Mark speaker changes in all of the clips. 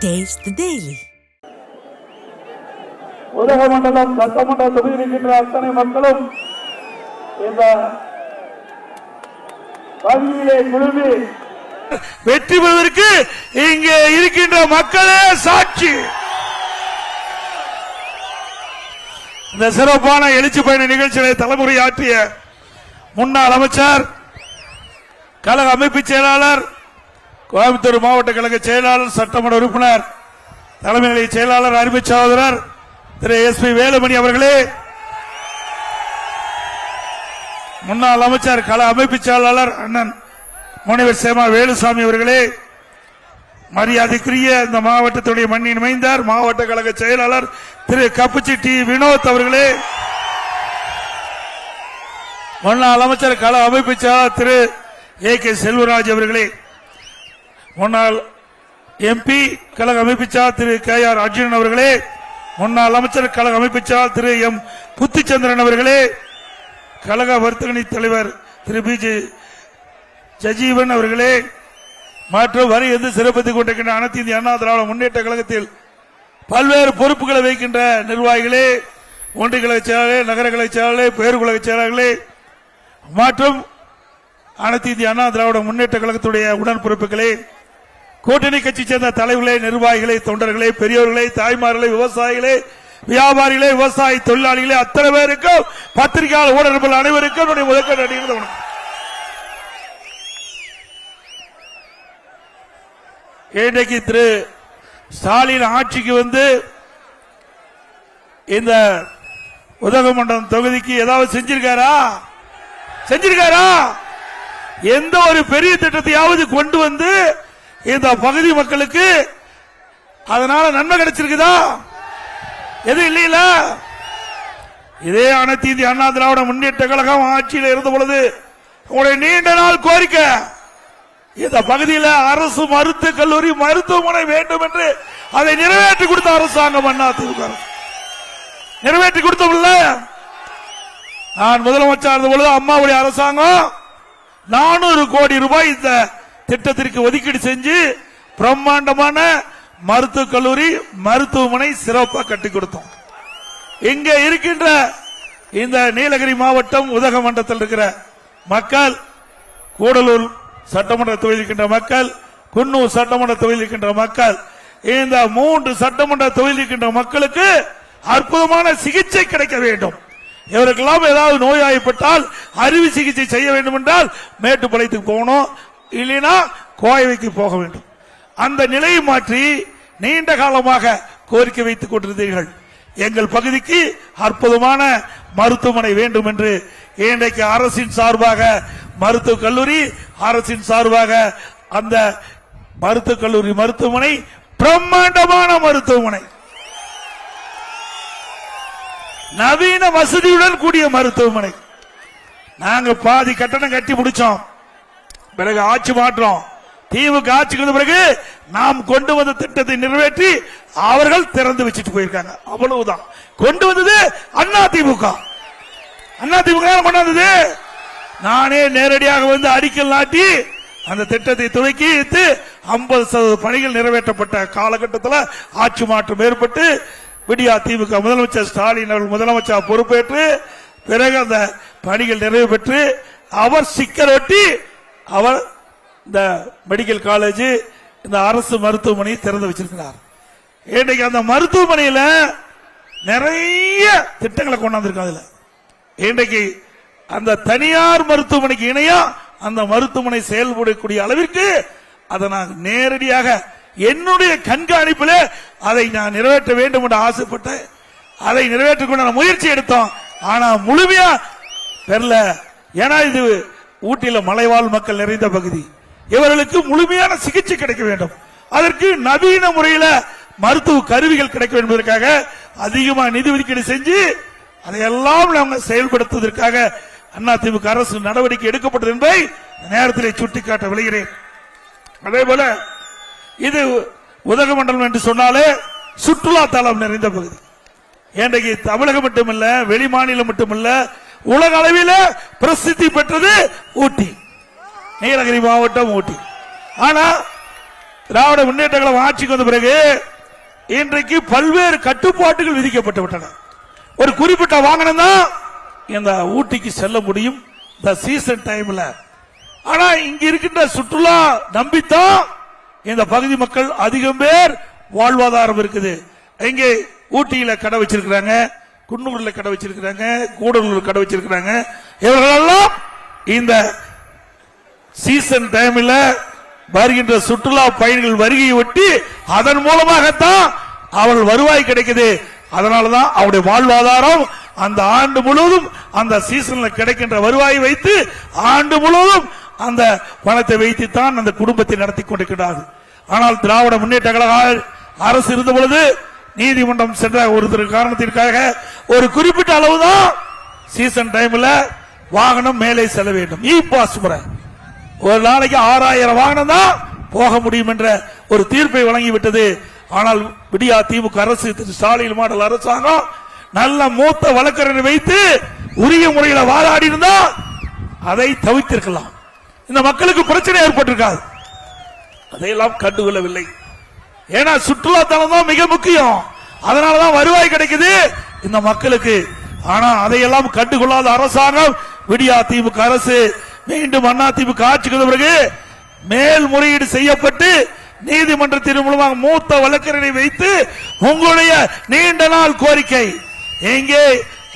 Speaker 1: Taste the Daily.
Speaker 2: Udhagamandalam சட்டமன்ற தொகுதியில் இருக்கின்ற அத்தனை மக்களும் இந்த பகுதியிலே குழுமி
Speaker 3: வெற்றி பெறுவதற்கு இங்கே இருக்கின்ற மக்களே சாட்சி. இந்த சிறப்பான எழுச்சி பயண நிகழ்ச்சியை தலைமுறையாற்றிய முன்னாள் அமைச்சர், கழக அமைப்பு செயலாளர், கோயம்புத்தூர் மாவட்ட கழக செயலாளர், சட்டமன்ற உறுப்பினர், தலைமை நிலைய செயலாளர், அருமை சகோதரர் திரு எஸ்.பி. வேலுமணி அவர்களே, முன்னாள் அமைச்சர், கழக அமைப்பு செயலாளர் அண்ணன் முனைவர் சேமா வேலுசாமி அவர்களே, மரியாதைக்குரிய இந்த மாவட்டத்துடைய மண்ணின் மைந்தார் மாவட்ட கழக செயலாளர் திரு கப்புச்சி டி வினோத் அவர்களே, முன்னாள் அமைச்சர், கழக அமைப்பு செயலாளர் திரு ஏ.கே. செல்வராஜ் அவர்களே, முன்னாள் எம்பி, கழக அமைப்பு செயலாளர் திரு கே.ஆர். அர்ஜுனன் அவர்களே, முன்னாள் அமைச்சர், கழக அமைப்பு செயலாளர் திரு எம். புத்திச்சந்திரன் அவர்களே, கழக வர்த்தகணி தலைவர் திரு பி.ஜி. ஜஜீவன் அவர்களே, மற்றும் வரி எந்த சிறப்பித்துக் கொண்டிருக்கின்ற அனைத்து இந்திய அண்ணா திராவிட முன்னேற்ற கழகத்தில் பல்வேறு பொறுப்புகளை வைக்கின்ற நிர்வாகிகளே, ஒன்றிய கழக செயலாளர்களே, நகர கழக செயலாளர்களே, பேருக்கழக செயலாளர்களே, மற்றும் அனைத்து இந்திய அண்ணா திராவிட முன்னேற்ற கழகத்துடைய உடன்பிறப்புகளே, கூட்டணி கட்சி சேர்ந்த தலைவர்களே, நிர்வாகிகளே, தொண்டர்களே, பெரியவர்களே, தாய்மார்களே, விவசாயிகளே, வியாபாரிகளே, விவசாய தொழிலாளிகளே, அத்தனை பேருக்கும் பத்திரிகையாளர் ஊடகங்கள் அனைவருக்கும் முதற்கொண்டு அடிக்கிறது. இன்றைக்கு திரு ஸ்டாலின் ஆட்சிக்கு வந்து இந்த உதகமண்டலம் தொகுதிக்கு ஏதாவது செஞ்சிருக்காரா? எந்த ஒரு பெரிய திட்டத்தையாவது கொண்டு வந்து இந்த பகுதி மக்களுக்கு அதனால நன்மை கிடைச்சிருக்குதா? எது இல்லையில. இதே அனைத்து இந்திய அண்ணா திராவிட முன்னேற்ற கழகம் ஆட்சியில் இருந்த பொழுது உங்களுடைய நீண்ட நாள் கோரிக்கை, இந்த பகுதியில் அரசு மருத்துவக் கல்லூரி, மருத்துவமனை வேண்டும் என்று அதை நிறைவேற்றி கொடுத்த அரசாங்கம் அதிமுக நிறைவேற்றி கொடுத்தோம்ல. நான் முதலமைச்சர் இருந்த பொழுது அம்மாவுடைய அரசாங்கம் 400 கோடி ரூபாய் இந்த திட்டத்திற்கு ஒதுக்கீடு செஞ்சு பிரம்மாண்டமான மருத்துவக் கல்லூரி, மருத்துவமனை சிறப்பாக கட்டி கொடுத்தோம். இங்க இருக்கின்ற இந்த நீலகிரி மாவட்டம் உதகமண்டலத்தில் இருக்கிற மக்கள், கூடலூர் சட்டமன்ற தொகுதியில் இருக்கின்ற மக்கள், குன்னூர் சட்டமன்ற தொகுதியில் இருக்கின்ற மக்கள், இந்த 3 சட்டமன்ற தொகுதியில் இருக்கின்ற மக்களுக்கு அற்புதமான சிகிச்சை கிடைக்க வேண்டும். இவருக்கெல்லாம் ஏதாவது நோயாய்ப்பட்டால் அறுவை சிகிச்சை செய்ய வேண்டும் என்றால் மேட்டுப்பாளையத்துக்கு போகணும், இல்லைன்னா கோயவைக்கு போக வேண்டும். அந்த நிலையை மாற்றி நீண்ட காலமாக கோரிக்கை வைத்துக் கொண்டிருந்தீர்கள். எங்கள் பகுதிக்கு அற்புதமான மருத்துவமனை வேண்டும் என்று இன்றைக்கு அரசின் சார்பாக மருத்துவக் கல்லூரி, அரசின் சார்பாக அந்த மருத்துவக் கல்லூரி, மருத்துவமனை பிரம்மாண்டமான மருத்துவமனை, நவீன வசதியுடன் கூடிய மருத்துவமனை. நாங்க பாதி கட்டணம் கட்டி முடிச்சோம். பிறகு ஆட்சி மாற்றம், திமுக ஆட்சிக்கு வந்த பிறகு நாம் கொண்டு வந்த திட்டத்தை நிறைவேற்றி அவர்கள் திறந்து வச்சுட்டு போயிருக்காங்க. அவ்வளவுதான். கொண்டு வந்தது அதிமுக கொண்டாந்தது. நானே நேரடியாக வந்து அடிக்கல் நாட்டி அந்த திட்டத்தை துவக்கி 50% பணிகள் நிறைவேற்றப்பட்ட காலகட்டத்தில் ஆட்சி மாற்றம் ஏற்பட்டு விடியா திமுக முதலமைச்சர் ஸ்டாலின் அவர்கள் முதலமைச்சர் பொறுப்பேற்று பிறகு அந்த பணிகள் நிறைவு பெற்று அவர் ஸ்டிக்கர் ஒட்டி அவர் இந்த மெடிக்கல் காலேஜ், இந்த அரசு மருத்துவமனையை திறந்து வச்சிருக்கிறார். இன்றைக்கு அந்த மருத்துவமனையில நிறைய திட்டங்களை கொண்டாந்துருக்காங்க. இன்றைக்கு அந்த தனியார் மருத்துவமனைக்கு இணையா அந்த மருத்துவமனை செயல்படக்கூடிய அளவிற்கு அதை நான் நேரடியாக என்னுடைய கண்காணிப்பில் அதை நான் நிறைவேற்ற வேண்டும் என்று ஆசைப்பட்டேன். அதை நிறைவேற்றக்கூடிய முயற்சி எடுத்தோம். ஆனா முழுமையா பெறல. ஏன்னா இது ஊட்டியில் மலைவாழ் மக்கள் நிறைந்த பகுதி. இவர்களுக்கு முழுமையான சிகிச்சை கிடைக்க வேண்டும். அதற்கு நவீன முறையில் மருத்துவ கருவிகள் கிடைக்க வேண்டும் என்பதற்காக அதிகமாக நிதி ஒதுக்கீடு செஞ்சு அதையெல்லாம் நாங்கள் செயல்படுத்துவதற்காக அதிமுக அரசு நடவடிக்கை எடுக்கப்பட்டது என்பதை நேரத்தில் சுட்டிக்காட்ட விளைகிறேன். அதே போல இது உதகமண்டலம் என்று சொன்னாலே சுற்றுலா தலம் நிறைந்த பகுதி. இன்றைக்கு தமிழகம் மட்டுமல்ல, வெளி மாநிலம் மட்டுமல்ல, உலக அளவில் பிரசித்தி பெற்றது ஊட்டி, நீலகிரி மாவட்டம் ஊட்டி. ஆனா திராவிட முன்னேற்ற கழகம் ஆட்சிக்கு வந்த பிறகு இன்றைக்கு பல்வேறு கட்டுப்பாடுகள் விதிக்கப்பட்டு விட்டன. ஒரு குறிப்பிட்ட வாகனம் தான் இந்த ஊட்டிக்கு செல்ல முடியும் இந்த சீசன் டைம்ல. ஆனா இங்க இருக்கின்ற சுற்றுலா நம்பித்தான் இந்த பகுதி மக்கள் அதிகம் பேர் வாழ்வாதாரம் இருக்குது. இங்கே ஊட்டியில கடை வச்சிருக்கிறாங்க, குன்னூர்ல கடை வச்சிருக்கிறாங்க, கூடலூர் கடை வச்சிருக்கிறாங்க. இவர்களெல்லாம் இந்த சீசன் டைம்ல வருகின்ற சுற்றுலா பயணிகள் வருகையை ஒட்டி அதன் மூலமாகத்தான் அவர்கள் வருவாய் கிடைக்குது. அதனாலதான் அவருடைய வாழ்வாதாரம் அந்த ஆண்டு முழுவதும் அந்த சீசன்ல கிடைக்கின்ற வருவாயை வைத்து ஆண்டு முழுவதும் அந்த பணத்தை வைத்துத்தான் அந்த குடும்பத்தை நடத்தி கொண்டிருக்கிறார்கள். ஆனால் திராவிட முன்னேற்ற கழக அரசு இருந்த பொழுது நீதிமன்றம் சென்ற ஒரு காரணத்திற்காக ஒரு குறிப்பிட்ட அளவுதான் சீசன் டைம்ல வாகனம் மேலே செல்ல வேண்டும். இ பாஸ் முறை ஒரு நாளைக்கு 6000 வாகனம் தான் போக முடியும் என்ற ஒரு தீர்ப்பை வழங்கிவிட்டது. ஆனால் விடியா திமுக அரசு, ஸ்டாலின் மாடல் அரசாங்கம் நல்ல மூத்த வழக்கறிஞரை வைத்து உரிய முறையில் வாதாடி இருந்தா அதை தவிர்த்திருக்கலாம். இந்த மக்களுக்கு பிரச்சனை ஏற்பட்டிருக்காது. அதையெல்லாம் கண்டுகொள்ளவில்லை. ஏன்னா சுற்றுலாத்தலம் தான் மிக முக்கியம். அதனாலதான் வருவாய் கிடைக்குது இந்த மக்களுக்கு. ஆனா அதையெல்லாம் கண்டுகொள்ளாத அரசாங்கம் விடியா திமுக அரசு மீண்டும் அண்ணா திமுக ஆட்சிக்கு வந்த பிறகு மேல்முறையீடு செய்யப்பட்டு நீதிமன்றத்தின் மூலமாக மூத்த வழக்கறிஞரை வைத்து உங்களுடைய நீண்ட நாள் கோரிக்கை எங்கே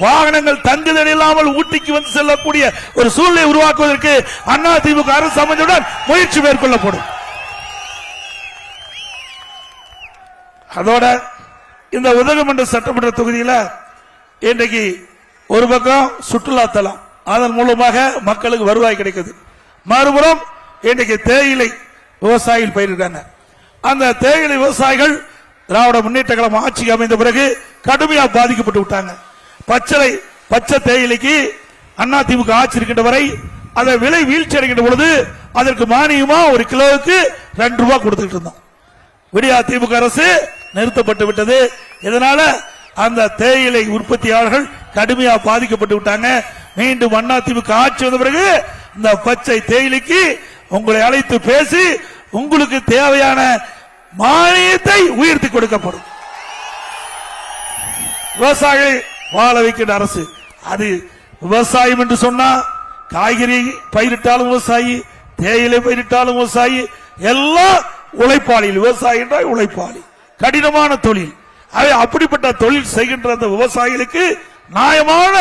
Speaker 3: வாகனங்கள் தங்குதல் இல்லாமல் ஊட்டிக்கு வந்து செல்லக்கூடிய ஒரு சூழ்நிலை உருவாக்குவதற்கு அண்ணா திமுக அரசு அமைச்சருடன் முயற்சி மேற்கொள்ளப்படும். அதோட இந்த உதகமண்டல சட்டமன்ற தொகுதியில் இன்றைக்கு ஒரு பக்கம் சுற்றுலா தலம், அதன் மூலமாக மக்களுக்கு வருவாய் கிடைக்குது. மறுபுறம் இன்றைக்கு தேயிலை விவசாயிகள் பயிரிடுறாங்க. அந்த தேயிலை விவசாயிகள் திராவிட முன்னேற்ற கழகம் ஆட்சிக்கு அமைந்த பிறகு கடுமையாக பாதிக்கப்பட்டு விட்டாங்க. பச்சை தேயிலைக்கு அண்ணா திமுக ஆட்சி இருக்கின்ற வரை அதை விலை வீழ்ச்சி அடைகின்ற பொழுது அதற்கு மானியமா ஒரு கிலோவுக்கு 2 ரூபாய் கொடுத்துட்டு இருந்தோம். விடியா திமுக அரசு நிறுத்தப்பட்டு விட்டது. இதனால அந்த தேயிலை உற்பத்தியாளர்கள் கடுமையாக பாதிக்கப்பட்டு விட்டாங்க. மீண்டும் அண்ணா திமுக ஆட்சி வந்த பிறகு இந்த பச்சை தேயிலைக்கு உங்களை அழைத்து பேசி உங்களுக்கு தேவையான மானியத்தை உயர்த்தி கொடுக்கப்படும். விவசாயிகளை வாழ வைக்கின்ற அரசு. அது விவசாயம் என்று சொன்னா காய்கறி பயிரிட்டாலும் விவசாயி, தேயிலை பயிரிட்டாலும் விவசாயி, எல்லாம் உழைப்பாளி. விவசாயி என்றால் உழைப்பாளி, கடினமான தொழில். அப்படிப்பட்ட தொழில் செய்கின்ற அந்த விவசாயிகளுக்கு நியாயமான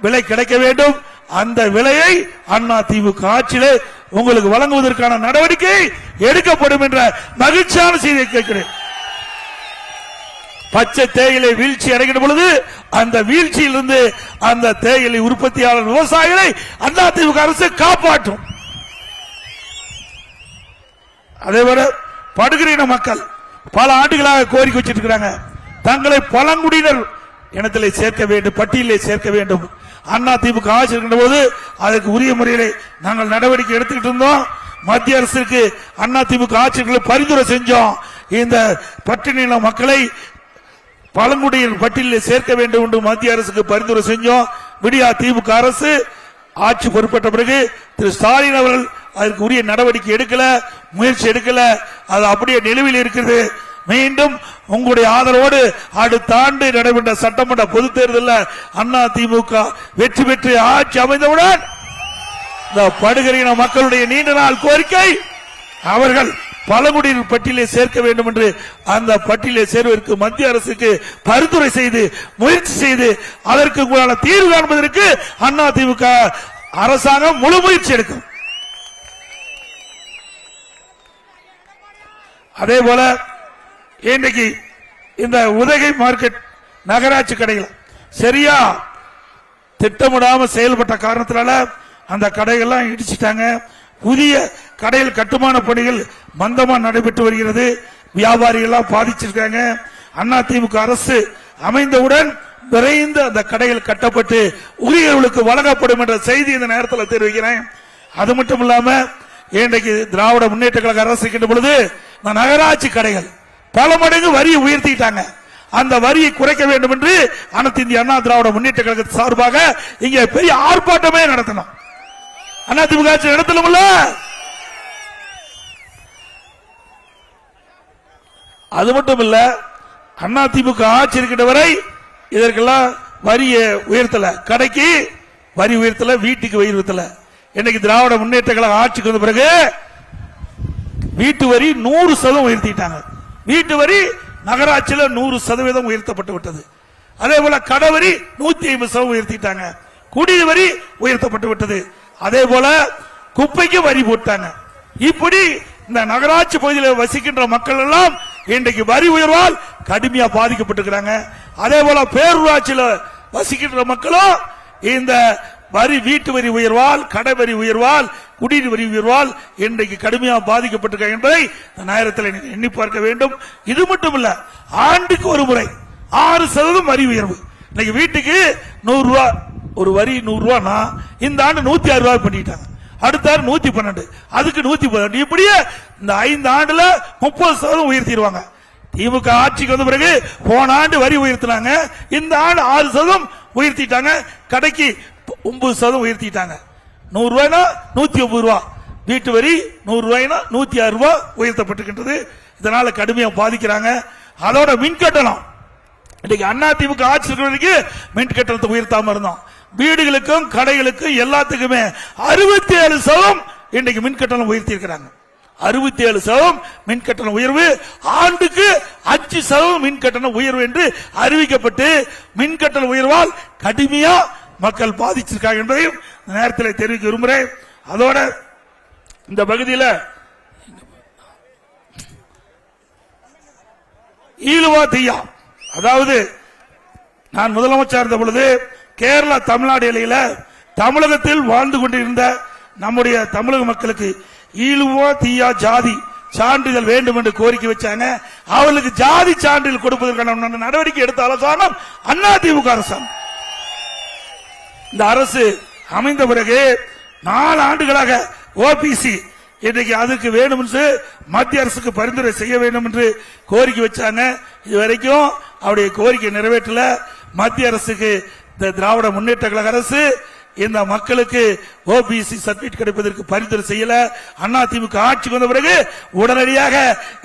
Speaker 3: விலை கிடைக்க வேண்டும். அந்த விலையை அண்ணா திமுக ஆட்சியிலே உங்களுக்கு வழங்குவதற்கான நடவடிக்கை எடுக்கப்படும் என்ற மகிழ்ச்சியான செய்தியை கேட்கிறேன். பச்சை தேயிலை வீழ்ச்சி அடைகின்ற பொழுது அந்த வீழ்ச்சியிலிருந்து அந்த தேயிலை உற்பத்தியாளர் விவசாயிகளை அண்ணா திமுக அரசு காப்பாற்றும். அதேபோல படுகிற மக்கள் பல ஆண்டுகளாக கோரிக்கை வச்சிருக்கிறாங்க, தங்களை பழங்குடியினர் இனத்திலே சேர்க்க வேண்டும், பட்டியலிலே சேர்க்க வேண்டும். அண்ணா திமுக ஆட்சி இருக்கின்ற போது அதற்கு உரிய முறையிலே நாங்கள் நடவடிக்கை எடுத்துக்கிட்டு இருந்தோம். மத்திய அரசுக்கு அண்ணா திமுக ஆட்சிகளை பரிந்துரை செஞ்சோம். இந்த பட்டியலின மக்களை பழங்குடியினர் பட்டியலில் சேர்க்க வேண்டும் என்று மத்திய அரசுக்கு பரிந்துரை செஞ்சோம். விடியா திமுக அரசு ஆட்சி பொறுப்பேற்ற பிறகு திரு ஸ்டாலின் அவர்கள் அதற்கு உரிய நடவடிக்கை எடுக்கல, முயற்சி எடுக்கல. அது அப்படியே நிலுவையில் இருக்கிறது. மீண்டும் உங்களுடைய ஆதரவோடு அடுத்த ஆண்டு நடைபெற்ற சட்டமன்ற பொதுத் தேர்தலில் அண்ணா திமுக வெற்றி பெற்று ஆட்சி அமைந்தவுடன் இந்த படுகரின மக்களுடைய நீண்ட நாள் கோரிக்கை அவர்கள் பழங்குடியினர் பட்டியலை சேர்க்க வேண்டும் என்று அந்த பட்டியலை சேர்வதற்கு மத்திய அரசுக்கு பரிந்துரை செய்து முயற்சி செய்து அதற்கு உங்களான தீர்வு காண்பதற்கு அண்ணா திமுக அரசாங்கம் முழு முயற்சி எடுக்கும். அதே போல இன்றைக்கு இந்த உதகை மார்க்கெட் நகராட்சி கடைகள் சரியா திட்டமிடாம செயல்பட்ட காரணத்தினால அந்த கடைகள்லாம் இடிச்சிட்டாங்க. புதிய கடையில் கட்டுமான பணிகள் மந்தமா நடைபெற்று வருகிறது. வியாபாரிகள் பாதிச்சிருக்காங்க. அண்ணா திமுக அரசு அமைந்தவுடன் விரைந்து அந்த கடைகள் கட்டப்பட்டு உரியவர்களுக்கு வழங்கப்படும் என்ற செய்தி இந்த நேரத்தில் தெரிவிக்கிறேன். அது மட்டும் இல்லாம இன்றைக்கு திராவிட முன்னேற்ற கழக அரசு இருக்கின்ற பொழுது நகராட்சி கடைகள் பல மடங்கு வரியை உயர்த்திட்டாங்க. அந்த வரியை குறைக்க வேண்டும் என்று அனைத்து இந்திய அண்ணா திராவிட முன்னேற்ற கழகத்தின் சார்பாக இங்க பெரிய ஆர்ப்பாட்டமே நடத்தணும். அண்ணா திமுக ஆட்சி நடத்தணும்ல. அது மட்டும் இல்ல, அதிமுக ஆட்சி இருக்கின்ற வரை இதற்கெல்லாம் வரிய உயர்த்தல, கடைக்கு வரி உயர்த்தல, வீட்டுக்கு வரி உயர்த்தல. இன்னைக்கு திராவிட முன்னேற்ற கழக ஆட்சிக்கு வந்த பிறகு வீட்டு வரி 100% உயர்த்திட்டாங்க. வீட்டு வரி நகராட்சியில் 100% உயர்த்தப்பட்டு விட்டது. அதே போல கடவரி 150% உயர்த்திட்டாங்க. குடிநீர் வரி உயர்த்தப்பட்டு விட்டது. அதே போல குப்பைக்கு வரி போட்டாங்க. இப்படி இந்த நகராட்சி பகுதியில் வசிக்கின்ற மக்கள் எல்லாம் இன்றைக்கு வரி உயர்வால் கடுமையா பாதிக்கப்பட்டிருக்கிறாங்க. அதே போல பேரூராட்சியில் வசிக்கின்ற மக்களும் இந்த வரி, வீட்டு வரி உயர்வால், கடை வரி உயர்வால், குடிநீர் வரி உயர்வால் இன்றைக்கு கடுமையாக பாதிக்கப்பட்டிருக்க என்பதை நேரத்தில் எண்ணி பார்க்க வேண்டும். இது மட்டும் இல்ல, ஆண்டுக்கு ஒரு முறை 6% வரி உயர்வு. இன்னைக்கு வீட்டுக்கு 100 ரூபாய் ஒரு வரி 100 ரூபாய்னா இந்த ஆண்டு 106 ரூபாய் பண்ணிட்டாங்க. அடுத்த ஆண்டு 112, அதுக்கு 112. இப்படியே இந்த 5 ஆண்டுல 30% உயர்த்திடுவாங்க. திமுக ஆட்சிக்கு வந்த பிறகு போன ஆண்டு வரி உயர்த்தினாங்க, இந்த ஆண்டு 6% உயர்த்திட்டாங்க. கடைக்கு 9% உயர்த்திட்டாங்க. 100 ரூபாய்னா 109 ரூபாய், வீட்டு வரி 100 ரூபாய்னா 106 ரூபாய் உயர்த்தப்பட்டிருக்கின்றது. இதனால கடுமையா பாதிக்கிறாங்க. அதோட மின் கட்டணம், இன்னைக்கு அதிமுக ஆட்சி இருக்கிறதுக்கு மின் கட்டணத்தை உயர்த்தாம இருந்தோம். வீடுகளுக்கும் கடைகளுக்கும் எல்லாத்துக்குமே 67% இன்னைக்கு மின் கட்டணம் உயர்த்தி இருக்கிறாங்க. 67% மின் கட்டண உயர்வு, ஆண்டுக்கு 5% மின் கட்டண உயர்வு என்று அறிவிக்கப்பட்டு மின் கட்டண உயர்வால் கடுமையா மக்கள் பாதிச்சிருக்காங்க என்பதையும் நேரத்தில் தெரிவிக்க விரும்புகிறேன். அதோட இந்த பகுதியில் ஈழுவா தீயா, அதாவது நான் முதலமைச்சர் இருந்த பொழுது கேரளா தமிழ்நாடு எல்லையில தமிழகத்தில் வாழ்ந்து கொண்டிருந்த நம்முடைய தமிழக மக்களுக்கு ஈழுவா தீயா ஜாதி சான்றிதழ் வேண்டும் என்று கோரிக்கை வச்சாங்க. அவர்களுக்கு ஜாதி சான்றிதழ் கொடுப்பதற்கான நடவடிக்கை எடுத்த அரசாங்கம் அதிமுக அரசாங்கம். இந்த அரசு அமைந்த பிறகு 4 ஆண்டுகளாக ஓபிசி இன்றைக்கு அதுக்கு வேணும் என்று மத்திய அரசுக்கு பரிந்துரை செய்ய வேண்டும் என்று கோரிக்கை வச்சாங்க. இதுவரைக்கும் அவருடைய கோரிக்கை நிறைவேற்றல. மத்திய அரசுக்கு இந்த திராவிட முன்னேற்ற கழக அரசு இந்த மக்களுக்கு ஓபிசி சர்டிபிகேட் கிடைப்பதற்கு பரிந்துரை செய்யல. அதிமுக ஆட்சிக்கு வந்த பிறகு உடனடியாக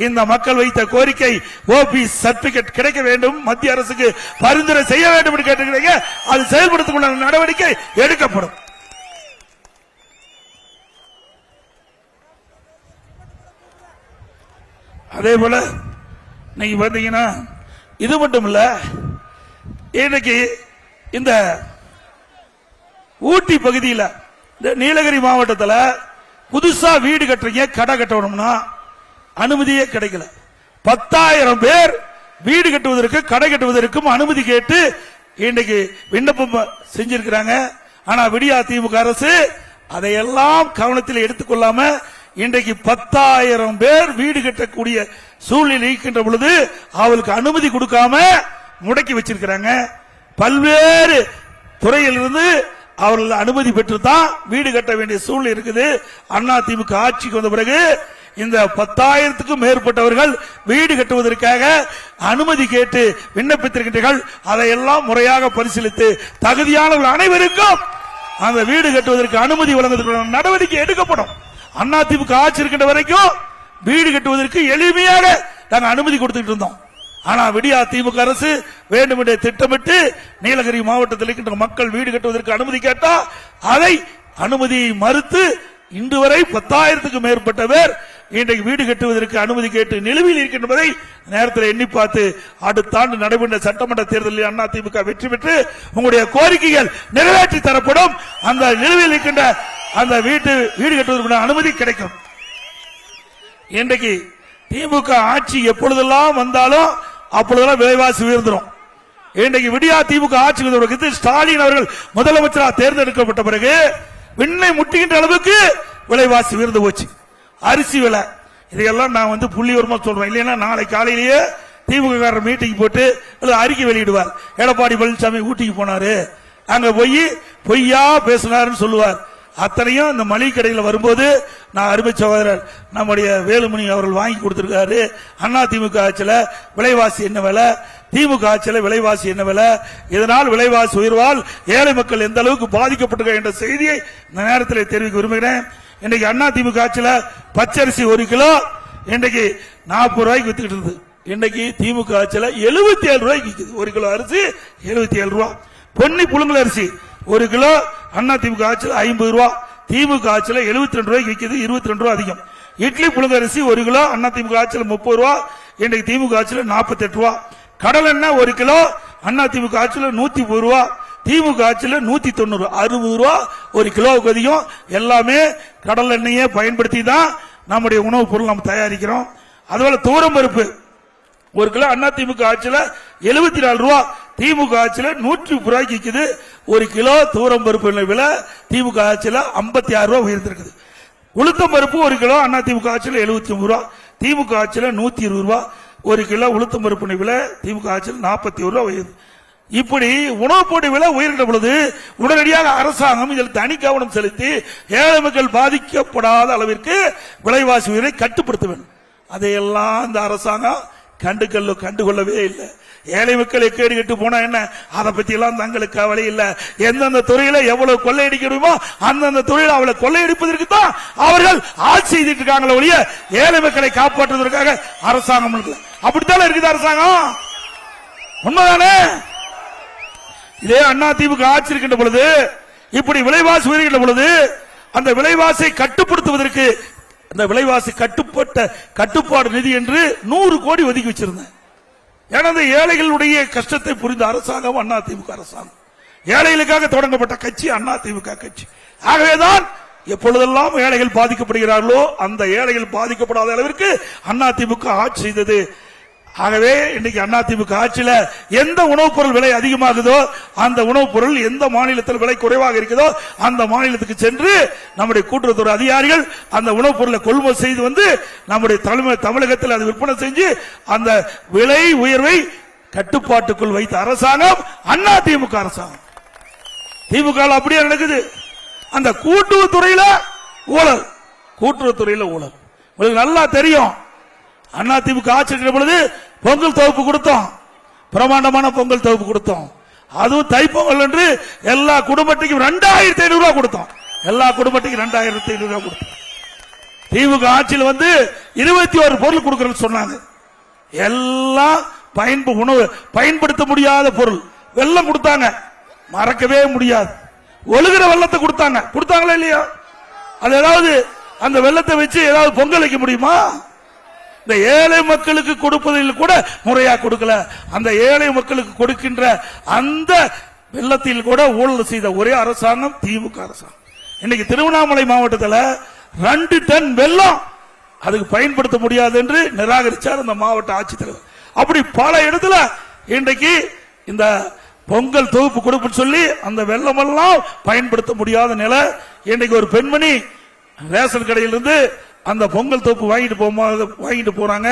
Speaker 3: இந்த மக்கள் வைத்த கோரிக்கை ஓபிசி சர்டிபிகேட் கிடைக்க வேண்டும், மத்திய அரசுக்கு பரிந்துரை செய்ய வேண்டும் என்று கேட்டுக்கிறீங்க. அது செயல்படுத்தக்கூடிய நடவடிக்கை எடுக்கப்படும். அதே போல நீங்க பாத்தீங்கன்னா இது மட்டும் இல்ல, இன்னைக்கு இந்த ஊட்டி பகுதியில், இந்த நீலகிரி மாவட்டத்தில் புதுசா வீடு கட்டுறீங்க, கடை கட்டணும்னா அனுமதியே கிடைக்கல. 10,000 பேர் வீடு கட்டுவதற்கு, கடை கட்டுவதற்கும் அனுமதி கேட்டு இன்னைக்கு விண்ணப்பம் செஞ்சிருக்கிறாங்க. ஆனா விடியா திமுக அரசு அதையெல்லாம் கவனத்தில் எடுத்துக்கொள்ளாம இன்றைக்கு 10,000 பேர் வீடு கட்டக்கூடிய சூழ்நிலை இருக்கின்ற பொழுது அவளுக்கு அனுமதி கொடுக்காம முடக்கி வச்சிருக்கிறாங்க. பல்வேறு துறையிலிருந்து அவர்கள் அனுமதி பெற்று தான் வீடு கட்ட வேண்டிய சூழ்நிலை இருக்குது. அதிமுக ஆட்சிக்கு வந்த பிறகு இந்த 10,000க்கும் மேற்பட்டவர்கள் வீடு கட்டுவதற்காக அனுமதி கேட்டு விண்ணப்பித்திருக்கின்றீர்கள். அதையெல்லாம் முறையாக பரிசீலித்து தகுதியானவர்கள் அனைவருக்கும் அந்த வீடு கட்டுவதற்கு அனுமதி வழங்குவதற்கான நடவடிக்கை எடுக்கப்படும். அதிமுக ஆட்சி இருக்கின்ற வரைக்கும் வீடு கட்டுவதற்கு எளிமையாக நாங்கள் அனுமதி கொடுத்துட்டு இருந்தோம். ஆனா விடியா திமுக அரசு வேண்டுமென்றே திட்டமிட்டு நீலகிரி மாவட்டத்தில் இருக்கின்ற மக்கள் வீடு கட்டுவதற்கு அனுமதி கேட்டா அதை அனுமதியை மறுத்து இன்று வரை 10,000க்கும் மேற்பட்ட பேர் இன்றைக்கு வீடு கட்டுவதற்கு அனுமதி கேட்டு நிலுவையில் இருக்கின்றதை நேரத்தில் எண்ணி பார்த்து அடுத்த ஆண்டு நடைபெற்ற சட்டமன்ற தேர்தலில் அதிமுக வெற்றி பெற்று உங்களுடைய கோரிக்கைகள் நிறைவேற்றி தரப்படும். அந்த நிலுவையில் இருக்கின்ற அந்த வீடு கட்டுவதற்கான அனுமதி கிடைக்கும். இன்றைக்கு திமுக ஆட்சி எப்பொழுதெல்லாம் வந்தாலும் அப்பொழுதெல்லாம் விலைவாசி உயர்ந்துடும். இன்றைக்கு விடியா திமுக ஆட்சி ஸ்டாலின் அவர்கள் முதலமைச்சராக தேர்ந்தெடுக்கப்பட்ட பிறகு விண்ணை முட்டுகின்ற அளவுக்கு விலைவாசி உயர்ந்து போச்சு. அரிசி விலை இதையெல்லாம் நான் புள்ளிவரமா சொல்றேன். இல்லைன்னா நாளை காலையிலேயே திமுக மீட்டிங் போட்டு அறிக்கை வெளியிடுவார். எடப்பாடி பழனிசாமி ஊட்டிக்கு போனாரு, அங்க போய் பொய்யா பேசினாருன்னு சொல்லுவார். அத்தனையும் இந்த மளிகை கடையில் வரும்போது நான் அருமை சகோதரர் நம்முடைய வேலுமணி அவர்கள் வாங்கி கொடுத்திருக்காரு. அதிமுக ஆட்சியில் விலைவாசி என்ன விலை, திமுக ஆட்சியில் விலைவாசி என்ன விலை, இதனால் விலைவாசி உயர்வால் ஏழை மக்கள் எந்த அளவுக்கு பாதிக்கப்பட்டிருக்க என்ற செய்தியை இந்த நேரத்தில் தெரிவிக்க விரும்புகிறேன். இன்னைக்கு அதிமுக ஆட்சியில் பச்சரிசி 1 கிலோ இன்றைக்கு 40 ரூபாய்க்கு வித்துக்கிட்டு இருந்தது. இன்னைக்கு திமுக ஆட்சியில் 77 ரூபாய்க்கு விற்குது. ஒரு கிலோ அரிசி 77 ரூபா. பொன்னி புழுங்கல் அரிசி ஒரு கிலோ அண்ணா திமுக ஆட்சியில் 50 ரூபா, திமுக ஆட்சியில் 72 ரூபாய்க்கு விற்குது. 22 ரூபா அதிகம். இட்லி புழுங்கல் அரிசி ஒரு கிலோ அண்ணா திமுக ஆட்சியில் 30 ரூபா, இன்னைக்கு திமுக ஆட்சியில் 48 ரூபா. கடல் எண்ணெய் ஒரு கிலோ அண்ணா திமுக ஆட்சியில் 110 ரூபா, திமுக ஆட்சியில் 190, 60 ரூபா ஒரு கிலோவுக்கு அதிகம். எல்லாமே கடல் எண்ணெயை பயன்படுத்தி தான் நம்முடைய உணவுப் பொருள் நம்ம தயாரிக்கிறோம். அதுபோல தூரம் பருப்பு ஒரு கிலோ அண்ணா திமுக ஆட்சியில் 74 ரூபா, திமுக ஆட்சியில் 130 ரூபாய்க்கு விற்குது. ஒரு கிலோ தூரம் பருப்பு விலை திமுக ஆட்சியில் 56 ரூபா உயர்ந்திருக்குது. உளுத்தம் பருப்பு ஒரு கிலோ அண்ணா திமுக ஆட்சியில் 79 ரூபா, திமுக ஆட்சியில் 120 ரூபா. ஒரு கிலோ உளுத்தம் பருப்பு விலை திமுக ஆட்சியில் 41 ரூபா உயர்ந்து. இப்படி உணவுப் பொருள் விலை உயர்ந்த பொழுது உடனடியாக அரசாங்கம் இதில் தனி கவனம் செலுத்தி ஏழை மக்கள் பாதிக்கப்படாத அளவிற்கு விலைவாசி உயர்வை கட்டுப்படுத்த வேண்டும். அதையெல்லாம் இந்த அரசாங்கம் கண்டுகொள்ளவே இல்லை. ஏழை மக்கள் எக்கேடு கெட்டு போனா என்ன, அதை பத்தி எல்லாம் தங்களுக்கு கவலை இல்ல. எந்தெந்த துறையில எவ்வளவு கொள்ளையடிக்கணுமோ அந்தந்த துறையில அவளை கொள்ளையடிப்பதற்கு தான் அவர்கள் ஆட்சி செய்துட்டு இருக்காங்களே ஒழிய ஏழை மக்களை காப்பாற்றுவதற்காக அரசாங்கம் இல்லை. அப்படித்தானே இருக்குது அரசாங்கம், உண்மைதானே? இதே அண்ணா திமுக ஆட்சி இருக்கின்ற பொழுது இப்படி விலைவாசி உயர்கின்ற பொழுது அந்த விலைவாசியை கட்டுப்படுத்துவதற்கு அந்த விலைவாசி கட்டுப்பாடு நிதி என்று 100 கோடி ஒதுக்கி வச்சிருந்தேன். ஏன்னா ஏழைகளுடைய கஷ்டத்தை புரிந்த அரசாங்கம் அண்ணா திமுக அரசாங்கம். ஏழைகளுக்காக தொடங்கப்பட்ட கட்சி அண்ணா திமுக கட்சி. ஆகவேதான் எப்பொழுதெல்லாம் ஏழைகள் பாதிக்கப்படுகிறார்களோ அந்த ஏழைகள் பாதிக்கப்படாத அளவிற்கு அண்ணா திமுக ஆட்சி செய்தது. ஆகவே இன்னைக்கு அண்ணா திமுக ஆட்சியில் எந்த உணவுப் பொருள் விலை அதிகமாகுதோ அந்த உணவுப் பொருள் எந்த மாநிலத்தில் விலை குறைவாக இருக்குதோ அந்த மாநிலத்துக்கு சென்று நம்முடைய கூட்டுறவுத்துறை அதிகாரிகள் அந்த உணவுப் பொருளை கொள்முதல் செய்து வந்து நம்முடைய தமிழகத்தில் அது விற்பனை செஞ்சு அந்த விலை உயர்வை கட்டுப்பாட்டுக்குள் வைத்த அரசாங்கம் அண்ணா திமுக அரசாங்கம். திமுக அப்படியே நடக்குது. அந்த கூட்டுறவுத்துறையில ஊழல், கூட்டுறவுத்துறையில ஊழல் உங்களுக்கு நல்லா தெரியும். அண்ணா திமுக ஆட்சி இருக்கிற பொழுது பொங்கல் தொகுப்பு கொடுத்தோம், பிரமாண்டமான பொங்கல் தொகுப்பு கொடுத்தோம். அதுவும் தைப்பொங்கல் என்று எல்லா குடும்பத்துக்கும் 2500 ரூபாய் கொடுத்தோம். எல்லா குடும்பத்துக்கும் 2500 ரூபாய் கொடுத்தோம். திமுக ஆட்சியில் வந்து 21 பொருள் கொடுக்கறன்னு சொன்னாங்க. எல்லாம் உணவு பயன்படுத்த முடியாத பொருள். வெள்ளம் கொடுத்தாங்க, மறக்கவே முடியாது. ஒழுகிற வெள்ளத்தை கொடுத்தாங்களா இல்லையா? அது ஏதாவது அந்த வெள்ளத்தை வச்சு ஏதாவது பொங்கல் வைக்க முடியுமா? இந்த ஏழை மக்களுக்கு கொடுப்பதில் கூட முறையா கொடுக்கல. அந்த ஏழை மக்களுக்கு கொடுக்கின்ற அந்த வெள்ளத்தில் கூட ஊழல் செய்த ஒரே அரசாங்கம் திமுக அரசாங்கம். இன்னைக்கு திருவண்ணாமலை மாவட்டத்தில் 2 டன் வெள்ளம் அதுக்கு பயன்படுத்த முடியாது என்று நிராகரிச்சார் அந்த மாவட்ட ஆட்சித்தலைவர். அப்படி பல இடத்துல இன்றைக்கு இந்த பொங்கல் தொகுப்பு கொடுப்புன்னு சொல்லி அந்த வெள்ளமெல்லாம் பயன்படுத்த முடியாத நிலை. இன்றைக்கு ஒரு பெண்மணி ரேஷன் கடையிலிருந்து அந்த பொங்கல் தொகுப்பு வாங்கிட்டு போறாங்க,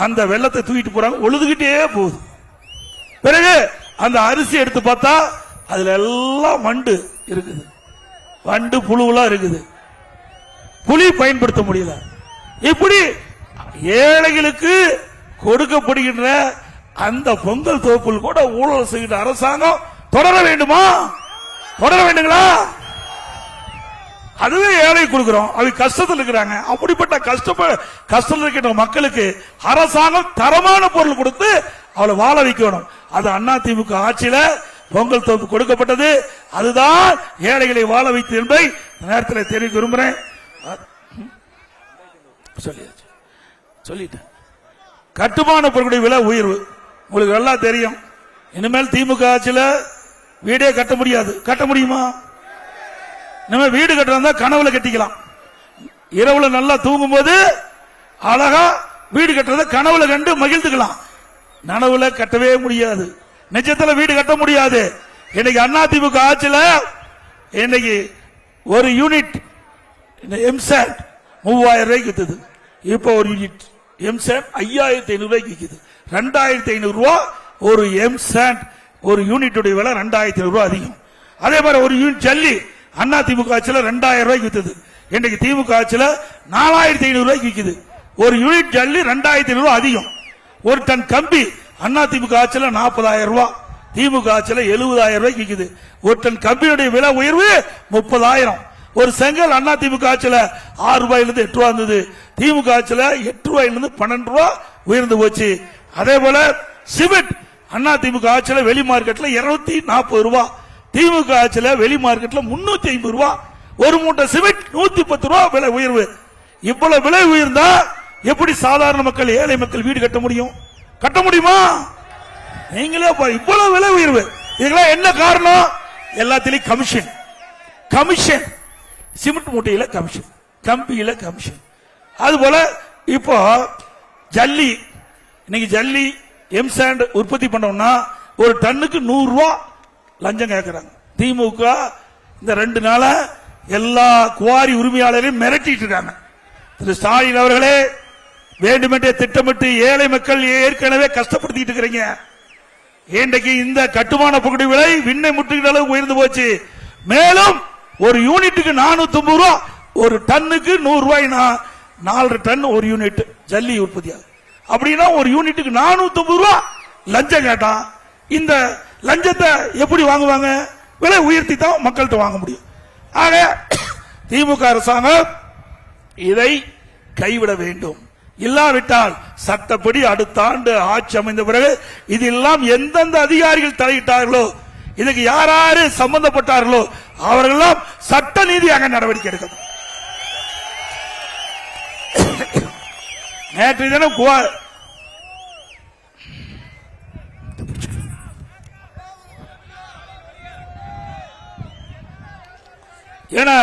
Speaker 3: அந்த வெள்ளத்தை தூக்கிட்டு போறாங்க, ஒழுதுகிட்டே போகுது. பிறகு அந்த அரிசி எடுத்து பார்த்தா அதுல எல்லாம் வண்டு இருக்குது, வண்டு புழுவெல்லாம் இருக்குது, புளி பயன்படுத்த முடியல. இப்படி ஏழைகளுக்கு கொடுக்கப்படுகின்ற அந்த பொங்கல் தொகுப்பில் கூட ஊழல் செய்கின்ற அரசாங்கம் தொடர வேண்டுமா? தொடர வேண்டுங்களா? அதுவே ஏழை கொடுக்கிறோம், அவங்க கஷ்டத்தில் இருக்கிறாங்க. அப்படிப்பட்ட கஷ்டத்தில் இருக்கின்ற மக்களுக்கு அரசாங்கம் தரமான பொருள் கொடுத்து அவளை வாழ வைக்கணும். அது அண்ணா திமுக ஆட்சியில பொங்கல் தொகுப்பு கொடுக்கப்பட்டது. அதுதான் ஏழைகளை வாழ வைத்து என்பதை நேரத்தில் தெரிவிக்க விரும்புகிறேன். சொல்லிட்டேன். கட்டுமான பொருட்களுடைய விலை உயர்வு உங்களுக்கு நல்லா தெரியும். இனிமேல் திமுக ஆட்சியில வீடே கட்ட முடியாது. கட்ட முடியுமா? நம்ம வீடு கட்டுறதா கனவுல கட்டிக்கலாம். இரவுல நல்லா தூங்கும் போது அழகா வீடு கட்டுறத கனவுல கண்டு மகிழ்ந்துக்கலாம். நனவுல கட்டவே முடியாது, நிஜத்துல வீடு கட்ட முடியாது. இன்னைக்கு அண்ணா திமுக ஆட்சியில இன்னைக்கு ஒரு யூனிட் எம்சாண்ட் 3000 ரூபாய்க்கு வித்தது. இப்ப ஒரு யூனிட் எம்சாண்ட் 5500 ரூபாய்க்கு விற்குது. 2500 ரூபாய் ஒரு எம்சாண்ட். ஒரு யூனிட்டுடைய விலை 2500 ரூபாய் அதிகம். அதே மாதிரி ஒரு யூனிட் ஜல்லி அண்ணா திமுக ஆட்சியில் 2000 ரூபாய்க்கு வித்தது. இன்றைக்கு திமுக ஆட்சியில் 4500 ரூபாய்க்கு விற்குது. ஒரு யூனிட் ஜல்லி 2500 ரூபாய் அதிகம். ஒரு டன் கம்பி அண்ணா திமுக ஆட்சியில் 40000 ரூபாய், திமுக ஆட்சியில் 70000 ரூபாய்க்கு விற்குது. ஒரு டன் கம்பியுடைய விலை உயர்வு 30000. ஒரு செங்கல் அண்ணா திமுக ஆட்சியில் 6 ரூபாயிலிருந்து 8 ரூபாய் இருந்தது. திமுக ஆட்சியில் 8 ரூபாயிலிருந்து 12 ரூபாய் உயர்ந்து போச்சு. அதே போல சிமெண்ட் அதிமுக ஆட்சியில வெளி மார்க்கெட்ல 240 ரூபாய், திமுக ஆட்சியில வெளி மார்க்கெட்ல 350 ரூபாய். ஒரு மூட்டை சிமெண்ட் 110 ரூபாய் விலை உயர்வு. இவ்வளவு விலை உயர்ந்தா எப்படி சாதாரண மக்கள், ஏழை மக்கள் வீடு கட்ட முடியும்? கட்ட முடியுமா? நீங்களே இவ்வளவு விலை உயர்வு. இதெல்லாம் என்ன காரணம்? எல்லாத்திலையும் கமிஷன். கமிஷன், சிமெண்ட் மூட்டையில கமிஷன், கம்பியில கமிஷன். அதுபோல இப்போ ஜல்லி, இன்னைக்கு ஜல்லி எம்சாண்ட் உற்பத்தி பண்ணோம்னா ஒரு டன்னுக்கு 100 ரூபாய் லஞ்சம் கேட்கிறாங்க. திமுக இந்த 2 நாளா எல்லா குவாரி உரிமையாளரையும் மிரட்டிட்டு இருக்காங்க. திரு ஸ்டாலின் அவர்களே, வேண்டுமென்றே திட்டமிட்டு ஏழை மக்கள் ஏற்கனவே கஷ்டப்படுத்திட்டு இருக்கிறீங்க. இன்றைக்கு இந்த கட்டுமான பகுதி விலை விண்ணை முட்டுகிற அளவுக்கு உயர்ந்து போச்சு. மேலும் ஒரு யூனிட்டுக்கு 450 ரூபாய், ஒரு டன்னுக்கு 100 ரூபாய்னா 4 டன் ஒரு யூனிட் ஜல்லி உற்பத்தி ஆகுது. அப்படின்னா ஒரு யூனிட்டுக்கு 450 ரூபாய் லஞ்சம் கேட்டா இந்த லஞ்சத்தை எப்படி வாங்குவாங்க? விலை உயர்த்தி தான் மக்கள்கிட்ட வாங்க முடியும். ஆக திமுக அரசாங்கம் இதை கைவிட வேண்டும். இல்லாவிட்டால் சட்டப்படி அடுத்த ஆண்டு ஆட்சி அமைந்த பிறகு இதெல்லாம் எந்தெந்த அதிகாரிகள் தலையிட்டார்களோ, இதுக்கு யார் யாரு சம்பந்தப்பட்டார்களோ அவர்களெல்லாம் சட்ட நீதியாக நடவடிக்கை எடுக்கணும். நேற்று தினம் ஏன்னா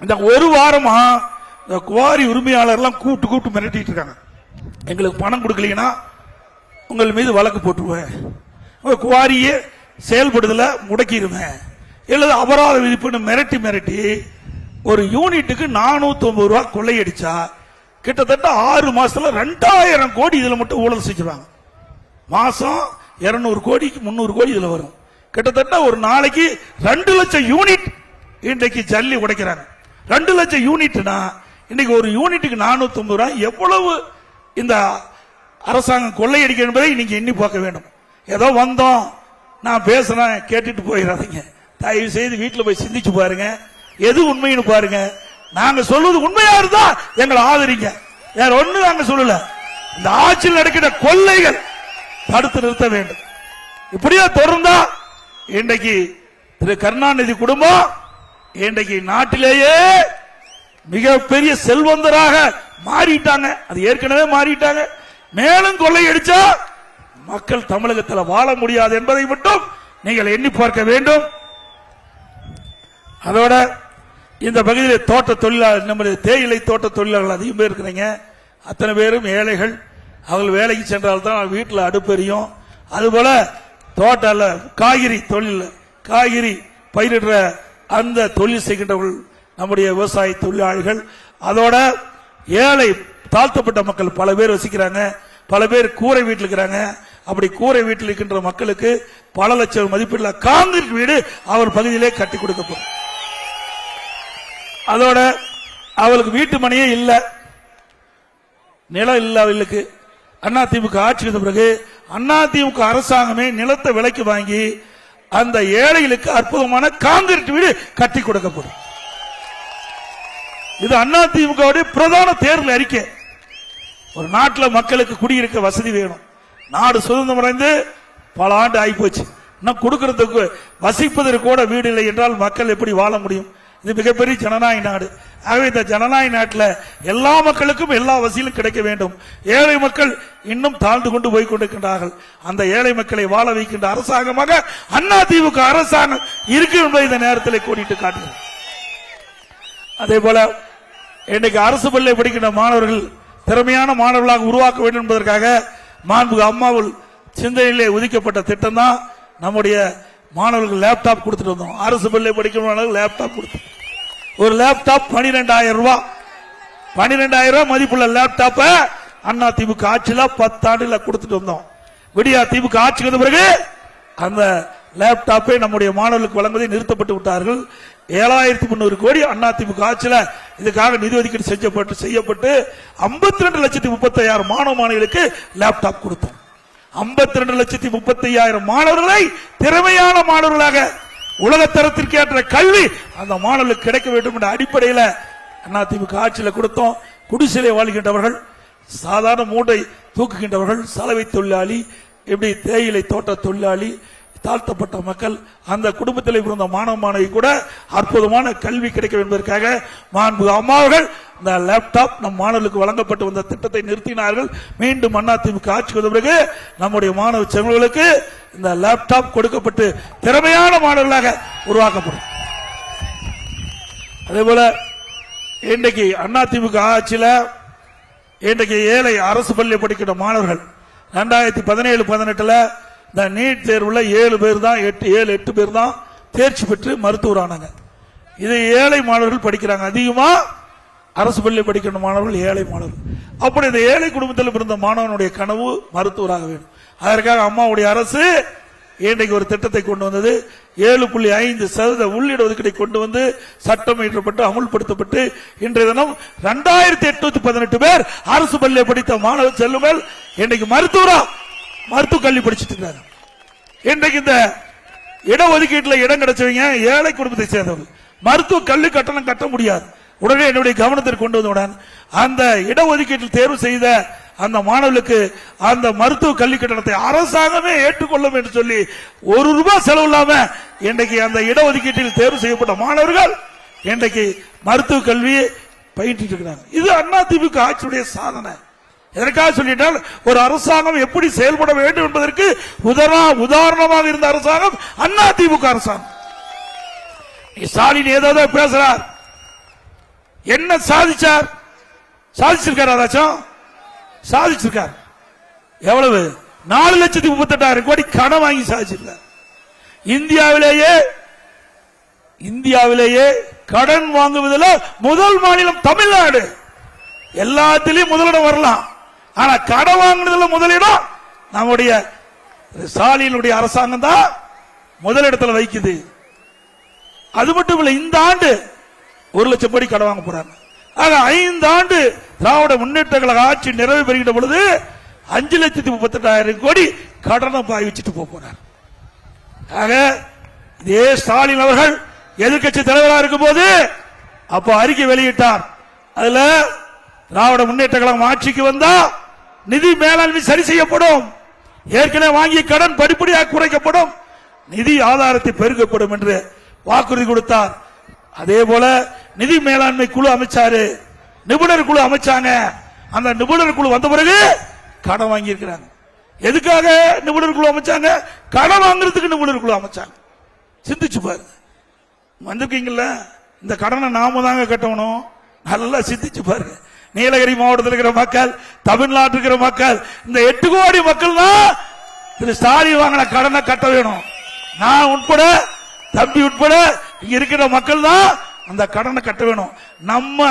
Speaker 3: இந்த ஒரு வாரமா இந்த குவாரி உரிமையாளர்லாம் கூப்பிட்டு மிரட்டிட்டு இருக்காங்க. எங்களுக்கு பணம் கொடுக்கலீங்கன்னா உங்கள் மீது வழக்கு போட்டுருவேன், உங்க குவாரியே செயல்படுதல முடக்கிடுவேன், இல்லது அபராத விதிப்புன்னு மிரட்டி ஒரு யூனிட்டுக்கு 450 ரூபாய் கொள்ளையடிச்சா கிட்டத்தட்ட 6 மாசத்துல 2000 கோடி இதுல மட்டும் ஊழல் செஞ்சிருவாங்க. மாசம் 200 கோடிக்கு 300 கோடி இதுல வரும். கிட்டத்தட்ட ஒரு நாளைக்கு 2 லட்சம் யூனிட் இன்றைக்கு ஜல்லி உடைக்கிறாங்க. 2 லட்சம் யூனிட்னா இன்னைக்கு ஒரு யூனிட்டுக்கு 450 ரூபாய் எவ்வளவு இந்த அரசாங்கம் கொள்ளையடிக்க என்பதை நீங்க எண்ணி பார்க்க வேண்டும். ஏதோ வந்தோம், நான் பேசுறேன் கேட்டுட்டு போயிடாதீங்க. தயவு செய்து வீட்டில் போய் சிந்திச்சு பாருங்க, எது உண்மைன்னு பாருங்க. நாங்க சொல்வது உண்மையா இருந்தா எங்களை ஆதரிங்க, வேற ஒண்ணு நாங்க சொல்லல. இந்த ஆட்சியில் நடக்கிற கொள்ளைகள் தடுத்து நிறுத்த வேண்டும். இப்படியா தொடர்ந்தா இன்றைக்கு திரு கருணாநிதி குடும்பம் இன்றைக்கு நாட்டிலேயே மிகப்பெரிய செல்வந்தராக மாறிட்டாங்க. அது ஏற்கனவே மாறிட்டாங்க. மேலும் கொள்ளையடிச்சா மக்கள் தமிழகத்தில் வாழ முடியாது என்பதை மட்டும் நீங்கள் எண்ணி பார்க்க வேண்டும். அதோட இந்த பகுதியில் தோட்ட தொழிலாளர், நம்முடைய தேயிலை தோட்ட தொழிலாளர்கள் அதிகம் பேர் இருக்கிறீங்க. அத்தனை பேரும் ஏழைகள். அவர்கள் வேலைக்கு சென்றால்தான் வீட்டில் அடுப்பெரியும். அதுபோல தோட்டல காய்கறி தொழில், காய்கறி பயிரிடுற அந்த தொழில் செய்கின்றவர்கள் நம்முடைய விவசாய தொழிலாளிகள். அதோட ஏழை தாழ்த்தப்பட்ட மக்கள் பல பேர் வசிக்கிறாங்க. பல பேர் கூரை வீட்டில் இருக்கிறாங்க. அப்படி கூரை வீட்டில் இருக்கின்ற மக்களுக்கு பல லட்சம் மதிப்புள்ள காங்கிரீட் வீடு அவர் பகுதியிலே கட்டி கொடுக்கப்படும். அதோட அவளுக்கு வீட்டு மனையே இல்ல, நிலம் இல்ல. அவளுக்கு அதிமுக ஆட்சி வந்த பிறகு அதிமுக அரசாங்கமே நிலத்தை விலைக்கு வாங்கி அந்த ஏழைகளுக்கு அற்புதமான காங்கிரீட் வீடு கட்டி கொடுக்கப்படும். இது அதிமுக பிரதான தேர்தல் அறிக்கை. ஒரு நாட்டில் மக்களுக்கு குடியிருக்க வசதி வேணும். நாடு சுதந்திரம் அடைந்து பல ஆண்டு ஆகிப்போச்சு. இன்னும் கொடுக்கறதுக்கு வசிப்பதற்கு கூட வீடு இல்லை என்றால் மக்கள் எப்படி வாழ முடியும்? இது மிகப்பெரிய ஜனநாயக நாடு. ஆகவே இந்த ஜனநாயக நாட்டில் எல்லா மக்களுக்கும் எல்லா வசதியும் கிடைக்க வேண்டும். ஏழை மக்கள் இன்னும் தாழ்ந்து கொண்டு போய் கொண்டிருக்கின்றார்கள். அந்த ஏழை மக்களை வாழ வைக்கின்ற அரசாங்கமாக அதிமுக அரசாங்கம் இருக்கு என்பதை இந்த நேரத்தில் கோடிட்டு காட்டுகிறது. அதே போல இன்றைக்கு அரசு பள்ளியை படிக்கின்ற மாணவர்கள் திறமையான மாணவர்களாக உருவாக்க வேண்டும் என்பதற்காக மாண்புமிகு அம்மாவில் சிந்தனையிலே ஒதுக்கப்பட்ட திட்டம் தான் நம்முடைய மாணவர்களுக்கு லேப்டாப் கொடுத்துட்டு வந்தோம். அரசு பள்ளியை படிக்கும் லேப்டாப் கொடுத்து ஒரு லேப்டாப் 12,000 ரூபாய், 12,000 ரூபாய் மதிப்புள்ள லேப்டாப்ப அதிமுக ஆட்சியில 10 ஆண்டுல கொடுத்துட்டு வந்தோம். விடியா திமுக ஆட்சி வந்த பிறகு அந்த லேப்டாப்பை நம்முடைய மாணவர்களுக்கு வழங்குவதை நிறுத்தப்பட்டு விட்டார்கள். 7,300 கோடி அதிமுக ஆட்சியில இதுக்காக நிதி ஒதுக்கீடு செய்யப்பட்டு 52,30,000 மாணவ மாணவிகளுக்கு லேப்டாப் கொடுத்தோம். 52,30,000 மாணவர்களை திறமையான மாணவர்களாக உலகத்தரத்திற்கு ஏற்ற கல்வி அந்த மாணவர்களுக்கு கிடைக்க வேண்டும் என்ற அடிப்படையில் அதிமுக ஆட்சியில் கொடுத்தோம். குடிசையிலே வாழ்கின்றவர்கள், சாதாரண மூட்டை தூக்குகின்றவர்கள், சலவை தொழிலாளி, இப்படி தேயிலை தோட்ட தொழிலாளி, தாழ்த்தப்பட்ட மக்கள், அந்த குடும்பத்தில் இருந்த மாணவ மாணவி கூட அற்புதமான கல்வி கிடைக்கும் என்பதற்காக மாண்புமிகு அம்மாவர்கள் இந்த லேப்டாப் நம் மாணவர்களுக்கு வழங்கப்பட்டு வந்த திட்டத்தை நிறுத்தினார்கள். மீண்டும் அதிமுக ஆட்சிக்கு வந்த பிறகு நம்முடைய மாணவ செல்வங்களுக்கு இந்த லேப்டாப் கொடுக்கப்பட்டு திறமையான மாணவர்களாக உருவாக்கப்படும். அதே போல இன்றைக்கு அதிமுக ஆட்சியில் இன்றைக்கு ஏழை அரசு பள்ளி படிக்கிற மாணவர்கள் 2017-18 இந்த நீட் தேர்வுல 7 பேர் தான் 8 பேர் தான் தேர்ச்சி பெற்று மருத்துவர் ஆனாங்க. இது ஏழை மாணவர்கள் படிக்கிறாங்க. அதிகமா அரசு பள்ளி படிக்கிற மாணவர்கள் ஏழை மாணவர்கள். அப்படி இந்த ஏழை குடும்பத்தில் பிறந்த மாணவனுடைய கனவு மருத்துவராக வேண்டும். அதற்காக அம்மாவுடைய அரசு இன்றைக்கு ஒரு திட்டத்தை கொண்டு வந்தது. 7.5% உள்ளிட ஒதுக்கீடை கொண்டு வந்து சட்டம் இயற்றப்பட்டு அமுல்படுத்தப்பட்டு இன்றைய தினம் 2818 பேர் அரசு பள்ளியை படித்த மாணவ செல்வங்கள் இன்றைக்கு மருத்துவ கல்வி படிச்சுட்டு இருக்காங்க. இன்றைக்கு இந்த இடஒதுக்கீட்டில் இடம் கிடைச்சவங்க ஏழை குடும்பத்தை சேர்ந்தவர்கள். மருத்துவ கல்வி கட்டணம் கட்ட முடியாது. உடனே என்னுடைய கவனத்திற்கு கொண்டு வந்தவுடன் அந்த இடஒதுக்கீட்டில் தேர்வு செய்த அந்த மாணவர்களுக்கு அந்த மருத்துவ கல்வி கட்டணத்தை அரசாங்கமே ஏற்றுக்கொள்ளும் என்று சொல்லி ₹1 செலவு இல்லாம இன்றைக்கு அந்த இடஒதுக்கீட்டில் தேர்வு செய்யப்பட்ட மாணவர்கள் இன்றைக்கு மருத்துவ கல்வியை பயின்று இருக்கிறாங்க. இது அதிமுக ஆட்சியுடைய சாதனை. எதற்காக சொல்லிட்டால் ஒரு அரசாங்கம் எப்படி செயல்பட வேண்டும் என்பதற்கு உதாரணமாக இருந்த அரசாங்கம் அதிமுக அரசாங்கம். ஸ்டாலின் ஏதோ பேசுறார், என்ன சாதிச்சிருக்கார்? அதாச்சும் சாதிச்சிருக்கார். எவ்வளவு? 4,38,000 கோடி கடன் வாங்கி சாதிச்சிருக்கார். இந்தியாவிலேயே கடன் வாங்குவதில் முதல் மாநிலம் தமிழ்நாடு. எல்லாத்திலையும் முதலிடம் வரலாம், ஆனா கடன் வாங்குனதுல முதலிடம் நம்முடைய ஸ்டாலினுடைய அரசாங்கம் தான் முதலிடத்தில் வைக்குது. அது மட்டும் இல்ல, இந்த ஆண்டு 1 லட்சம் கோடி கடன் வாங்க போறாங்க. ஆக 5 ஆண்டு திராவிட முன்னேற்ற கழக ஆட்சி நிறைவு பெறுகின்ற பொழுது 5,38,000 கோடி கடனை பாய்ச்சிட்டு போறார். ஆக இதே ஸ்டாலின் அவர்கள் எதிர்கட்சி தலைவராக இருக்கும் போது அப்ப அறிக்கை வெளியிட்டார். அதுல திராவிட முன்னேற்ற கழகம் ஆட்சிக்கு வந்தா நிதி மேலாண்மை சரி செய்யப்படும், ஏற்கனவே வாங்கிய கடன் படிப்படியாக குறைக்கப்படும், நிதி ஆதாரத்தை பெருக்கப்படும் என்று வாக்குறுதி கொடுத்தார். அதே போல நிதி மேலாண்மை குழு அமைச்சாரு, நிபுணர் குழு அமைச்சாங்க. அந்த நிபுணர் குழு வந்த பிறகு கடன் வாங்கி இருக்கிறாங்க. எதுக்காக நிபுணர் குழு அமைச்சாங்க? கடன் வாங்குறதுக்கு நிபுணர் குழு அமைச்சாங்க. சிந்திச்சு பாருங்க. வந்திருக்கீங்கல்ல, இந்த கடனை நாம தாங்க கட்டணும். நல்லா சிந்திச்சு பாருங்க. நீலகிரி மாவட்டத்தில் இருக்கிற மக்கள், தமிழ்நாட்டில் இருக்கிற மக்கள், இந்த 8 கோடி மக்கள் தான் திரு ஸ்டாலின் வாங்கின கடனை கட்ட வேணும். நான் உட்பட, தம்பி உட்பட இங்க இருக்கிற மக்கள் தான் அந்த கடனை கட்ட வேணும். நம்ம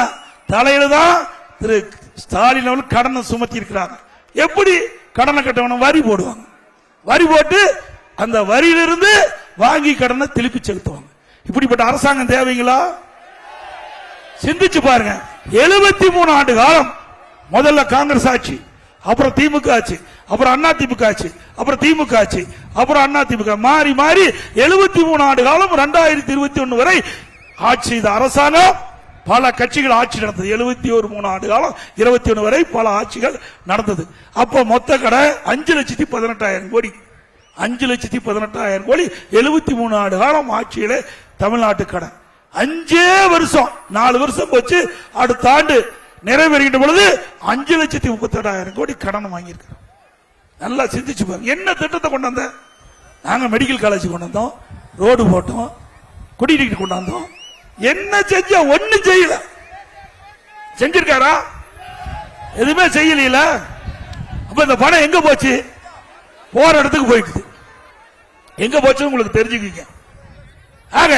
Speaker 3: தலையில தான் திரு ஸ்டாலின் அவர்கள் கடனை சுமத்தி இருக்கிறாங்க. எப்படி கடனை கட்ட வேணும்? வரி போடுவாங்க. வரி போட்டு அந்த வரியிலிருந்து வாங்கி கடனை திருப்பி செலுத்துவாங்க. இப்படிப்பட்ட அரசாங்கம் தேவைங்களா? சிந்திச்சு பாருங்க. 73 ஆண்டு காலம் முதல்ல காங்கிரஸ் ஆட்சி, அப்புறம் திமுக ஆட்சி, அப்புறம் அதிமுக ஆட்சி, அப்புறம் திமுக ஆட்சி, அப்புறம் அதிமுக, மாறி மாறி 73 ஆண்டு காலம் 2021 வரை ஆட்சி செய்த அரசாங்கம். பல கட்சிகள் ஆட்சி நடந்தது. 71 ஆண்டு காலம் 21 வரை பல ஆட்சிகள் நடந்தது. அப்ப மொத்த கடை 5,18,000 கோடி. 5,18,000 கோடி 73 ஆண்டு காலம் ஆட்சியில தமிழ்நாட்டு கடன். 5 வருஷம் 4 வருஷம் போச்சு. அடுத்த ஆண்டு நிறைவேறுகின்ற பொழுது 5,38,000 கோடி கடன் வாங்கியிருக்கிறோம். நல்லா சிந்திச்சு பாருங்க. என்ன திட்டத்தை கொண்டு வந்த? நாங்க மெடிக்கல் காலேஜ் கொண்டு வந்தோம், ரோடு போட்டோம், குடிநீர் கொண்டாந்தோம். என்ன செஞ்ச? ஒன்னும் செய்யல. செஞ்சிருக்காரா? எதுவுமே செய்யல. அப்ப இந்த பணம் எங்க போச்சு? போற இடத்துக்கு போயிட்டு. எங்க போச்சு உங்களுக்கு தெரிஞ்சுக்கீங்க. ஆக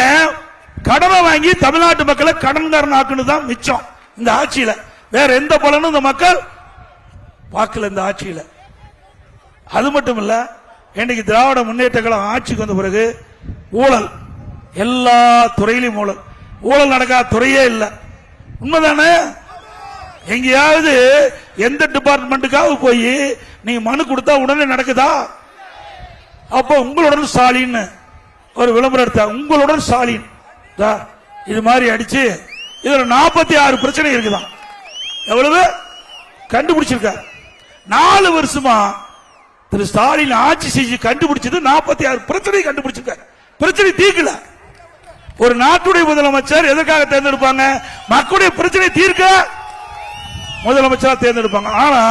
Speaker 3: கடனை வாங்கி தமிழ்நாட்டு மக்களை கடன்காரன் ஆக்குன்னு தான் மிச்சம் இந்த ஆட்சியில. வேற எந்த பலனும் இந்த மக்கள் பார்க்கல இந்த ஆட்சியில. அது மட்டும் இல்ல, இன்னைக்கு திராவிட முன்னேற்ற கழகம் ஆட்சிக்கு வந்த பிறகு ஊழல், எல்லா துறையிலும் ஊழல். ஊழல் நடக்காத துறையே இல்லை. உண்மைதானே? எங்கேயாவது எந்த டிபார்ட்மெண்ட்டுக்காக போய் நீங்க மனு கொடுத்தா உடனே நடக்குதா? அப்ப உங்களுடன் ஸ்டாலின் ஒரு விளம்பரம் எடுத்தா, உங்களுடன் ஸ்டாலின் இது மாதிரி அடிச்சு இதுல 46 பிரச்சனை இருக்குதான். எவ்வளவு? கண்டுபிடிச்சிருக்கார். 4 வருஷமா திரு ஸ்டாலின் ஆட்சி செஞ்சு கண்டுபிடிச்சது 46 பிரச்சனை கண்டுபிடிச்சிருக்கார். பிரச்சனை தீர்க்கல. ஒரு நாட்டுடைய முதலமைச்சர் எதற்காக தேர்ந்தெடுப்பாங்க? மக்களுடைய பிரச்சனை தீர்க்க முதலமைச்சரா தேர்ந்தெடுப்பாங்க. ஆனா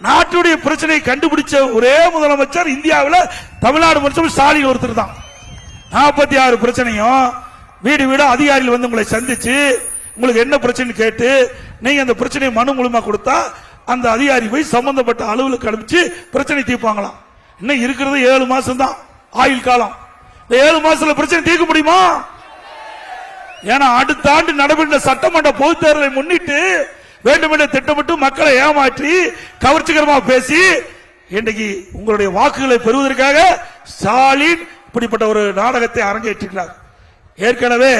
Speaker 3: நாட்டுடைய பிரச்சனை கண்டுபிடிச்ச ஒரே முதலமைச்சர் இந்தியாவில் தமிழ்நாடு முதலமைச்சர் ஸ்டாலின் ஒருத்தர் தான். 46 பிரச்சனையும் வீடு வீடு அதிகாரிகள் வந்து உங்களை சந்திச்சு உங்களுக்கு என்ன பிரச்சனை கேட்டு நீங்க அந்த பிரச்சனையை மனு மூலமா கொடுத்தா அந்த அதிகாரி போய் சம்பந்தப்பட்ட அலுவலுக்கு அனுப்பிச்சு பிரச்சனை தீர்ப்பாங்களாம். இன்னும் இருக்கிறது 7 மாசம் தான் ஆயுள் காலம். இந்த 7 மாசத்துல பிரச்சனை தீர்க்க முடியுமா? ஏன்னா அடுத்த ஆண்டு நடைபெற்ற சட்டமன்ற பொதுத் தேர்தலை முன்னிட்டு வேண்டுமென்றே திட்டமிட்டு மக்களை ஏமாற்றி கவர்ச்சிகரமாக பேசி இன்றைக்கு உங்களுடைய வாக்குகளை பெறுவதற்காக ஸ்டாலின் இப்படிப்பட்ட ஒரு நாடகத்தை அரங்கேற்றினார். ஏற்கனவே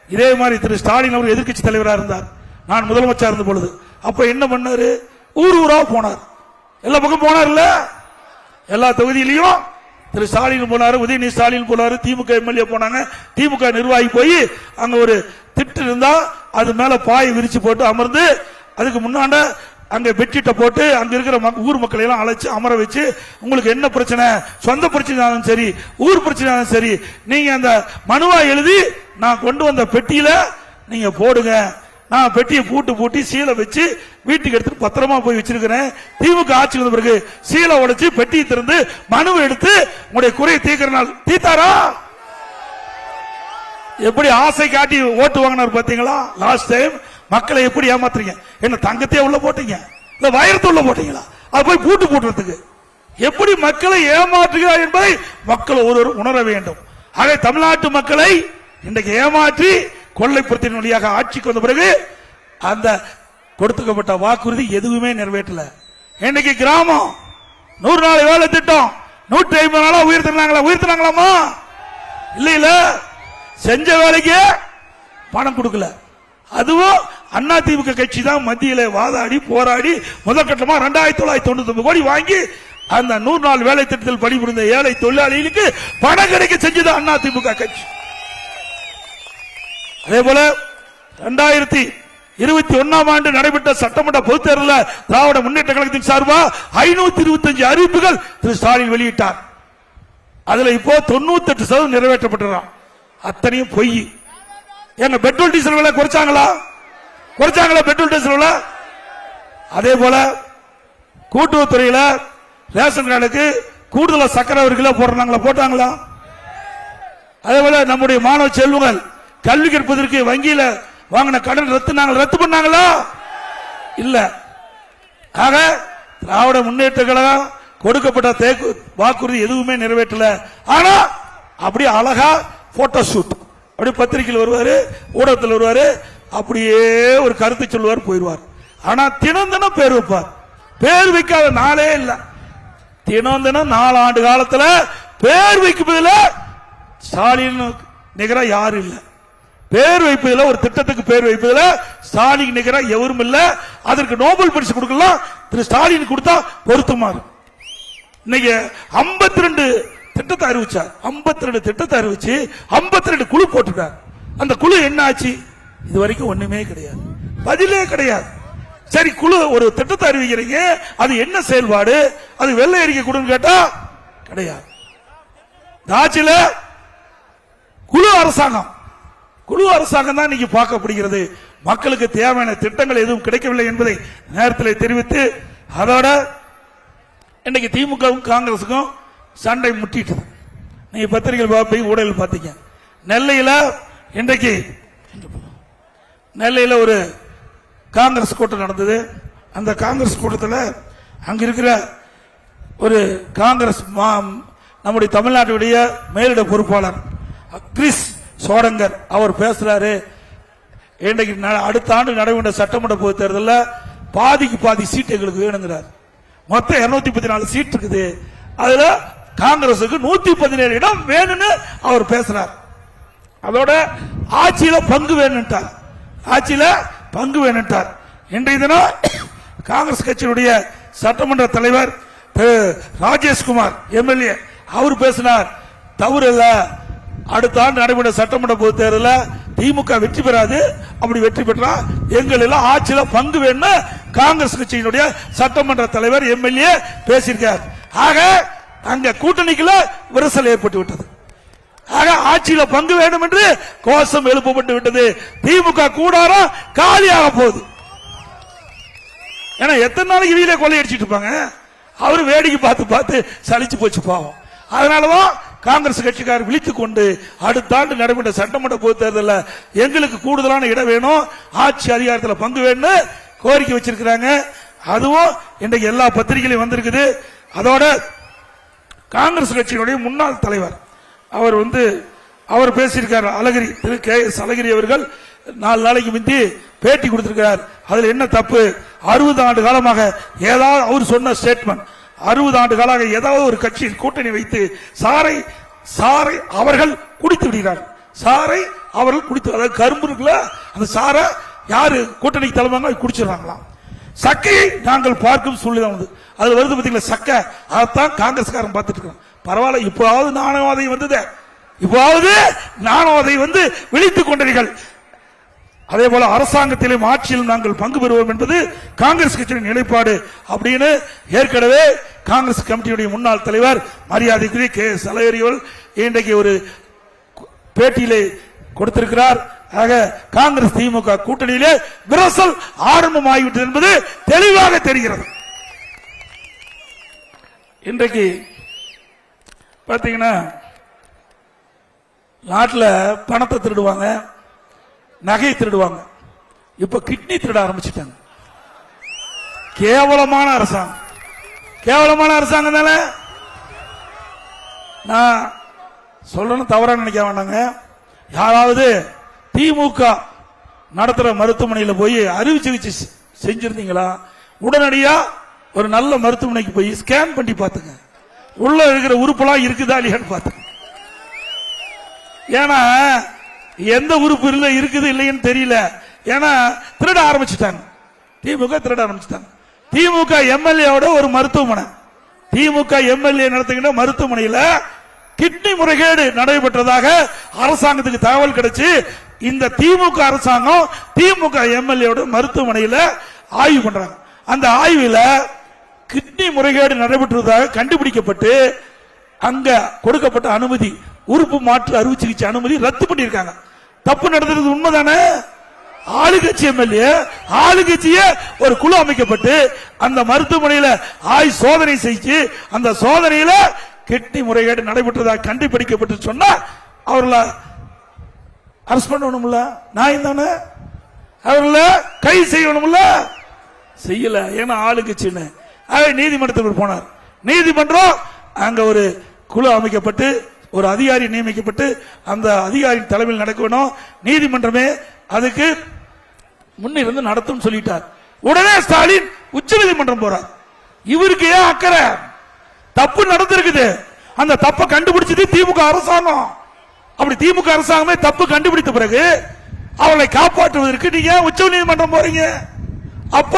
Speaker 3: இதே மாதிரி திரு ஸ்டாலின் அவர் எதிர்க்கட்சி தலைவராக இருந்தார். நான் முதலமைச்சர் இருந்த பொழுது அப்ப என்ன பண்ணாரு? ஊர் ஊரா போனார். எல்லா பக்கம் போனார்ல, எல்லா தொகுதியிலையும் திரு ஸ்டாலின் போனாரு, உதயநிதி ஸ்டாலின் போனாரு, திமுக எம்எல்ஏ போனாங்க. திமுக நிர்வாகி போய் அங்க ஒரு திட்டு இருந்தா அது மேல பாய் விரிச்சு போட்டு அமர்ந்து அதுக்கு முன்னாண்ட அங்க பெட்ஷீட்டை போட்டு அங்க இருக்கிற ஊர் மக்களை எல்லாம் அழைச்சு அமர வச்சு உங்களுக்கு என்ன பிரச்சனை, சொந்த பிரச்சனை சரி ஊர் பிரச்சனை சரி நீங்க அந்த மனுவா எழுதி நான் கொண்டு வந்த பெட்டியில நீங்க போடுங்க. நான் பெட்டியை பூட்டி சீலை வச்சு வீட்டுக்கு எடுத்து பத்திரமா போய் வச்சிருக்கிறேன். திமுக ஆட்சி வந்த பிறகு சீலை உடைச்சு பெட்டியை திறந்து மனுவை எடுத்து உங்களுடைய குறையை தீர்க்கிற நாள் தீர்த்தாரா? எப்படி ஆசை காட்டி ஓட்டு வாங்கினார் பாத்தீங்களா? லாஸ்ட் டைம் மக்களை எப்படி ஏமாத்துறீங்க? என்ன தங்கத்தையே உள்ள போட்டீங்க, இல்ல வைரத்தை உள்ள போட்டீங்களா? அது போய் பூட்டு போட்டுறதுக்கு எப்படி மக்களை ஏமாற்றுகிறார் என்பதை மக்கள் ஒருவர் உணர வேண்டும். ஆக தமிழ்நாட்டு மக்களை இன்றைக்கு ஏமாற்றி கொள்ளைப்புறத்தின் வழியாக ஆட்சிக்கு வந்த பிறகு அந்த கொடுத்துக்கப்பட்ட வாக்குறுதி எதுவுமே நிறைவேற்றல. இன்னைக்கு கிராமம் 100 நாள் வேலை திட்டம் 150 நாளா உயர்த்தினாங்களாமா? இல்ல இல்ல, செஞ்ச வேலைக்கு பணம் கொடுக்கல. அதுவும் அண்ணா திமுக கட்சி தான் மத்தியில வாதாடி போராடி முதற்கட்டமா 2999 கோடி வாங்கி அந்த 100 நாள் வேலை திட்டத்தில் பணிபுரிந்த ஏழை தொழிலாளிகளுக்கு பணம் கிடைக்க செஞ்சது அண்ணா திமுக கட்சி. அதே போல 2021 ஆண்டு நடைபெற்ற சட்டமன்ற பொதுத் தேர்தலில் திராவிட முன்னேற்ற கழகத்தின் சார்பா 525 அறிவிப்புகள் திரு ஸ்டாலின் வெளியிட்டார். அதுல இப்போ 98% நிறைவேற்றப்பட்டுறான். அத்தனையும் பொய். எங்க பெட்ரோல் டீசல் விலை குறைச்சாங்களா? பெட்ரோல் டீசல் விலை. அதே போல கூட்டுறவுத்துறையில ரேஷன் கார்டுக்கு கூடுதல சக்கரை ஒரு கிலோ போட்டாங்களா? அதே போல நம்முடைய மாணவ செல்வங்கள் கல்வி கற்பதற்கு வங்கியில வாங்கின கடன் ரத்து பண்ணாங்களா? இல்ல. ஆக திராவிட முன்னேற்ற கழகம் கொடுக்கப்பட்ட வாக்குறுதி எதுவுமே நிறைவேற்றல. ஆனா அப்படியே அழகா போட்டோ ஷூட், அப்படி பத்திரிகையில் வருவாரு, ஊடகத்தில் வருவாரு, அப்படியே ஒரு கருத்து சொல்லுவார், போயிடுவார். ஆனா தினம் தினம் பேர் வைப்பார். பேர் வைக்காத நாளே இல்ல. தினம் தினம் 4 ஆண்டு காலத்துல பேர் வைப்பதில் ஸ்டாலின் நிகரா யாரும் இல்ல. பேர் வைப்பதில் ஒரு திட்டத்துக்கு பேர் வைப்பதில் ஸ்டாலின் நிகரா எவரும் இல்ல. அதற்கு நோபல் பரிசு கொடுக்கலாம் திரு ஸ்டாலின் கொடுத்தா பொருத்தமாறு. இன்னைக்கு 52 திட்டத்தை அறிவிச்சார். 52 திட்டத்தை அறிவிச்சு 52 குழு போட்டுட்டார். அந்த குழு என்ன ஆச்சு? இது வரைக்கும் ஒண்ணுமே கிடையாது, பதிலே கிடையாது. சரி, குழு ஒரு திட்டத்தை அறிவிக்கிறீங்க, அது என்ன செயல்பாடு, அது வெள்ளை அறிக்கை கொடுன்னு கேட்டா கிடையாது. ஆட்சியில குழு அரசாங்கம் தான் இன்னைக்கு பார்க்கப்படுகிறது. மக்களுக்கு தேவையான திட்டங்கள் எதுவும் கிடைக்கவில்லை என்பதை நேரத்தில் தெரிவித்து, அதோட இன்னைக்கு திமுகவும் காங்கிரசுக்கும் சண்டை முட்டிட்டு நீங்க பத்திரிகைகள் போய் ஊடகங்கள் பார்த்தீங்க. நெல்லையில ஒரு காங்கிரஸ் கூட்டம் நடந்தது. அந்த காங்கிரஸ் கூட்டத்தில் அங்க இருக்கிற ஒரு காங்கிரஸ் நம்முடைய தமிழ்நாட்டுடைய மேலிட பொறுப்பாளர் கிறிஸ் சோடங்கர் அவர் பேசுறாரு. இன்றைக்கு அடுத்த ஆண்டு நடைபெற்ற சட்டமன்ற பொதுத் தேர்தலில் பாதிக்கு பாதி சீட்டு எங்களுக்கு வேணுங்கிறார். மொத்தம் 214 சீட் இருக்குது. அதுல காங்கிரசுக்கு 117 இடம் வேணும்னு அவர் பேசுறார். அதோட ஆட்சியில பங்கு வேணுட்டார். இன்றைய தினம் காங்கிரஸ் கட்சியினுடைய சட்டமன்ற தலைவர் ராஜேஷ்குமார் எம்எல்ஏ அவர் பேசினார். தவறு இல்ல, அடுத்த ஆண்டு நடைபெற்ற சட்டமன்ற பொதுத் தேர்தலில் திமுக வெற்றி பெறாது. அப்படி வெற்றி பெற்றா எங்கள் எல்லாம் ஆட்சியில பங்கு வேணும் காங்கிரஸ் கட்சியினுடைய சட்டமன்ற தலைவர் எம்எல்ஏ பேசியிருக்கார். ஆக அங்க கூட்டணிக்குள்ள விரிசல் ஏற்பட்டு விட்டது. ஆக ஆட்சியில பங்கு வேண்டும் என்று கோஷம் எழுப்பப்பட்டு விட்டது. திமுக கூடாரம் காலியாக போகுது. ஏன்னா எத்தனை நாளைக்கு வீட கொள்ளையடிச்சிட்டு இருப்பாங்க. அவரு வேடிக்கை பார்த்து பார்த்து சலிச்சு போச்சு பாவம். அதனாலதான் காங்கிரஸ் கட்சிக்காரர் விழித்துக் கொண்டு அடுத்த ஆண்டு நடைபெற்ற சட்டமன்ற பொதுத் தேர்தலில் எங்களுக்கு கூடுதலான இடம் வேணும், ஆட்சி அதிகாரத்தில் பங்கு வேணும் கோரிக்கை வச்சிருக்கிறாங்க. அதுவும் இன்றைக்கு எல்லா பத்திரிகையிலும் வந்திருக்குது. அதோட காங்கிரஸ் கட்சியினுடைய முன்னாள் தலைவர் அவர் பேசியிருக்கார். அழகிரி, திரு KS அழகிரி அவர்கள் 4 நாளைக்கு முந்தி பேட்டி கொடுத்திருக்கிறார். அதுல என்ன தப்பு? 60 ஆண்டு காலமாக ஏதாவது அவர் சொன்ன ஸ்டேட்மெண்ட், 60 ஆண்டு காலமாக ஏதாவது ஒரு கட்சியில் கூட்டணி வைத்து சாரை அவர்கள் குடித்து விடுகிறார். சாரை அவர்கள் குடித்து, அதாவது கரும்பு இருக்குல்ல, அந்த சாரை யாரு கூட்டணிக்கு தலைமையாக குடிச்சிடறாங்களாம். சக்கையை நாங்கள் பார்க்கும் சூழ்நிலை வந்து அது வருது பார்த்தீங்களா சக்கை, அதைத்தான் காங்கிரஸ்காரன் பார்த்துட்டு இருக்கிறோம். பரவாயில்ல, இப்போவாவது நாணவாதை வந்தது, இப்போவாவது நாணவாதை வந்து விழித்துக் கொண்டீர்கள். அதே போல அரசாங்கத்திலும் ஆட்சியில் நாங்கள் பங்கு பெறுவோம் என்பது காங்கிரஸ் கட்சியின் நிலைப்பாடு அப்படின்னு ஏற்கனவே காங்கிரஸ் கமிட்டியுடைய முன்னாள் தலைவர் மரியாதைக்குரிய KS அழகிரி இன்றைக்கு ஒரு பேட்டியிலே கொடுத்திருக்கிறார். ஆக காங்கிரஸ் திமுக கூட்டணியிலே விரசல் ஆரம்பமாகிவிட்டது என்பது தெளிவாக தெரிகிறது. இன்றைக்கு பாத்தீங்கன்னா நாட்டில் பணத்தை திருடுவாங்க, நகை திருடுவாங்க, இப்ப கிட்னி திருட ஆரம்பிச்சுட்டாங்க. கேவலமான அரசாங்கம், கேவலமான அரசாங்கம் தானே. நான் சொல்லணும் தவறா நினைக்க வேண்டாங்க. யாராவது திமுக நடத்துற மருத்துவமனையில் போய் அறுவை சிகிச்சை செஞ்சிருந்தீங்களா? உடனடியா ஒரு நல்ல மருத்துவமனைக்கு போய் ஸ்கேன் பண்ணி பாத்துங்க, உள்ள இருக்கிற உறுப்பெல்லாம் இருக்குதா இல்லையான்னு பாத்துங்க. ஏன்னா எந்த உறுப்பு இருக்குது இல்லைன்னு தெரியல. ஏன்னா திருட ஆரம்பிச்சுட்டாங்க, திமுக திருட ஆரம்பிச்சுட்டாங்க. திமுக எம்எல்ஏவோட ஒரு மருத்துவமனை, திமுக எம்எல்ஏ நடத்துகின்ற மருத்துவமனையில் கிட்னி முறைகேடு நடைபெற்றதாக அரசாங்கத்துக்கு தகவல் கிடைச்சு இந்த திமுக அரசாங்கம் திமுக எம்எல்ஏவோட மருத்துவமனையில் ஆய்வு பண்றாங்க. அந்த ஆய்வில் கிட்னி முறைகேடு நடைபெற்றதாக கண்டுபிடிக்கப்பட்டு அங்க கொடுக்கப்பட்ட அனுமதி, உறுப்பு மாற்று அறுவை சிகிச்சை அனுமதி ரத்து பண்ணியிருக்காங்க. தப்பு நடந்தது உண்மைதானே? ஆளுங்கட்சி எம்எல்ஏ, ஆளுங்கட்சியே ஒரு குழு அமைக்கப்பட்டு அந்த மருத்துவமனையில் சோதனை செஞ்சு அந்த சோதனையில கிட்னி முறைகேடு நடைபெற்றதாக கண்டுபிடிக்கப்பட்டு சொன்னா அவர்களை அரஸ்ட் பண்ணணும்ல, நியாயம் தானே? அவர்களை கைது செய்யணும்ல, செய்யல. ஏன்னா ஆளுங்கட்சின்னு நீதிமன்றத்தில் போனார். நீதிமன்றம் அங்க ஒரு குழு அமைக்கப்பட்டு ஒரு அதிகாரி நியமிக்கப்பட்டு அந்த அதிகாரியின் தலைமையில் நடக்கணும். நீதிமன்றமே அதுக்கு முன்னிருந்து நடத்தும் சொல்லிட்டார். உடனே ஸ்டாலின் உச்ச நீதிமன்றம் போறார். இவருக்கு ஏன் அக்கறை? தப்பு நடந்திருக்குது, அந்த தப்பை கண்டுபிடிச்சது திமுக அரசாங்கம். அப்படி திமுக அரசாங்கமே தப்பு கண்டுபிடித்த பிறகு அவளை காப்பாற்றுவதற்கு நீங்க உச்ச நீதிமன்றம் போறீங்க. அப்ப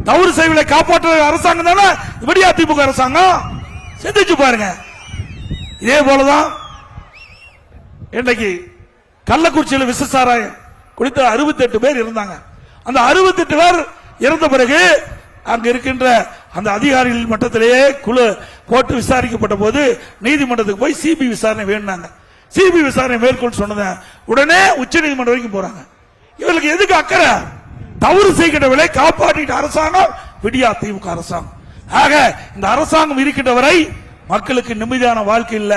Speaker 3: தவறு செய்வதை காப்பாற்ற அரசாங்கம் தானே விடியா திமுக அரசாங்கம். சிந்திச்சு பாருங்க. இதே போலதான் இன்றைக்கு கள்ளக்குறிச்சியில் விஷசாராயம் குடித்த 68 பேர் இருந்தாங்க. அந்த 68 பேர் இறந்த பிறகு அங்க இருக்கின்ற அந்த அதிகாரிகள் மட்டத்திலேயே குழு போட்டு விசாரிக்கப்பட்ட போது நீதிமன்றத்துக்கு போய் சிபி விசாரணை வேணுனாங்க. சிபி விசாரணை மேற்கொண்டு சொன்னத உடனே உச்ச நீதிமன்றம் வரைக்கும் போறாங்க. இவர்களுக்கு எதுக்கு அக்கறை? தவறு செய்கின்றவர்களை காப்பாற்றிட்ட அரசாங்கம் விடியா திமுக அரசாங்கம். ஆக இந்த அரசாங்கம் இருக்கின்ற வரை மக்களுக்கு நிம்மதியான வாழ்க்கை இல்ல.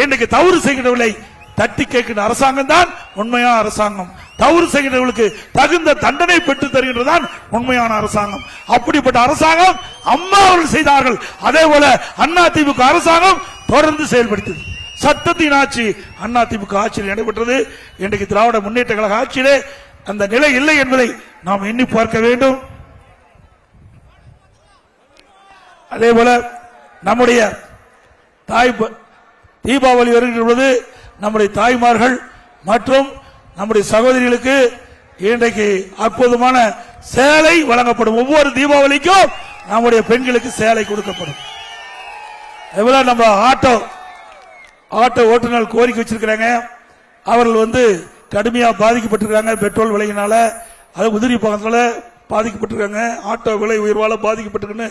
Speaker 3: இன்னைக்கு தவறு செய்கின்றவர்களை தட்டி கேட்கின்ற அரசாங்கம் தான் உண்மையான அரசாங்கம். தவறு செய்கின்றவர்களுக்கு தகுந்த தண்டனை பெற்று தருகின்றதான் உண்மையான அரசாங்கம். அப்படிப்பட்ட அரசாங்கம் அம்மா அவர்கள் செய்தார்கள். அதே போல அண்ணா திமுக அரசாங்கம் தொடர்ந்து செயல்படுத்தது. சட்டத்தின் ஆட்சி அண்ணா திமுக ஆட்சியில் நடைபெற்றது. இன்றைக்கு திராவிட முன்னேற்ற கழக ஆட்சியிலே அந்த நிலை இல்லை என்பதை நாம் எண்ணி பார்க்க வேண்டும். அதே போல நம்முடைய தீபாவளி வருகின்ற பொழுது நம்முடைய தாய்மார்கள் மற்றும் நம்முடைய சகோதரிகளுக்கு இன்றைக்கு அற்புதமான சேலை வழங்கப்படும். ஒவ்வொரு தீபாவளிக்கும் நம்முடைய பெண்களுக்கு சேலை கொடுக்கப்படும். அதேபோல நம்ம ஆட்டோ ஓட்டுநர் கோரிக்கை வச்சிருக்கிறாங்க. அவர்கள் கடுமையா பாதிக்கப்பட்டிருக்காங்க பெட்ரோல் விலையினால, அது உதிரி போகிறதுனால பாதிக்கப்பட்டிருக்காங்க, ஆட்டோ விலை உயர்வால பாதிக்கப்பட்டிருக்குன்னு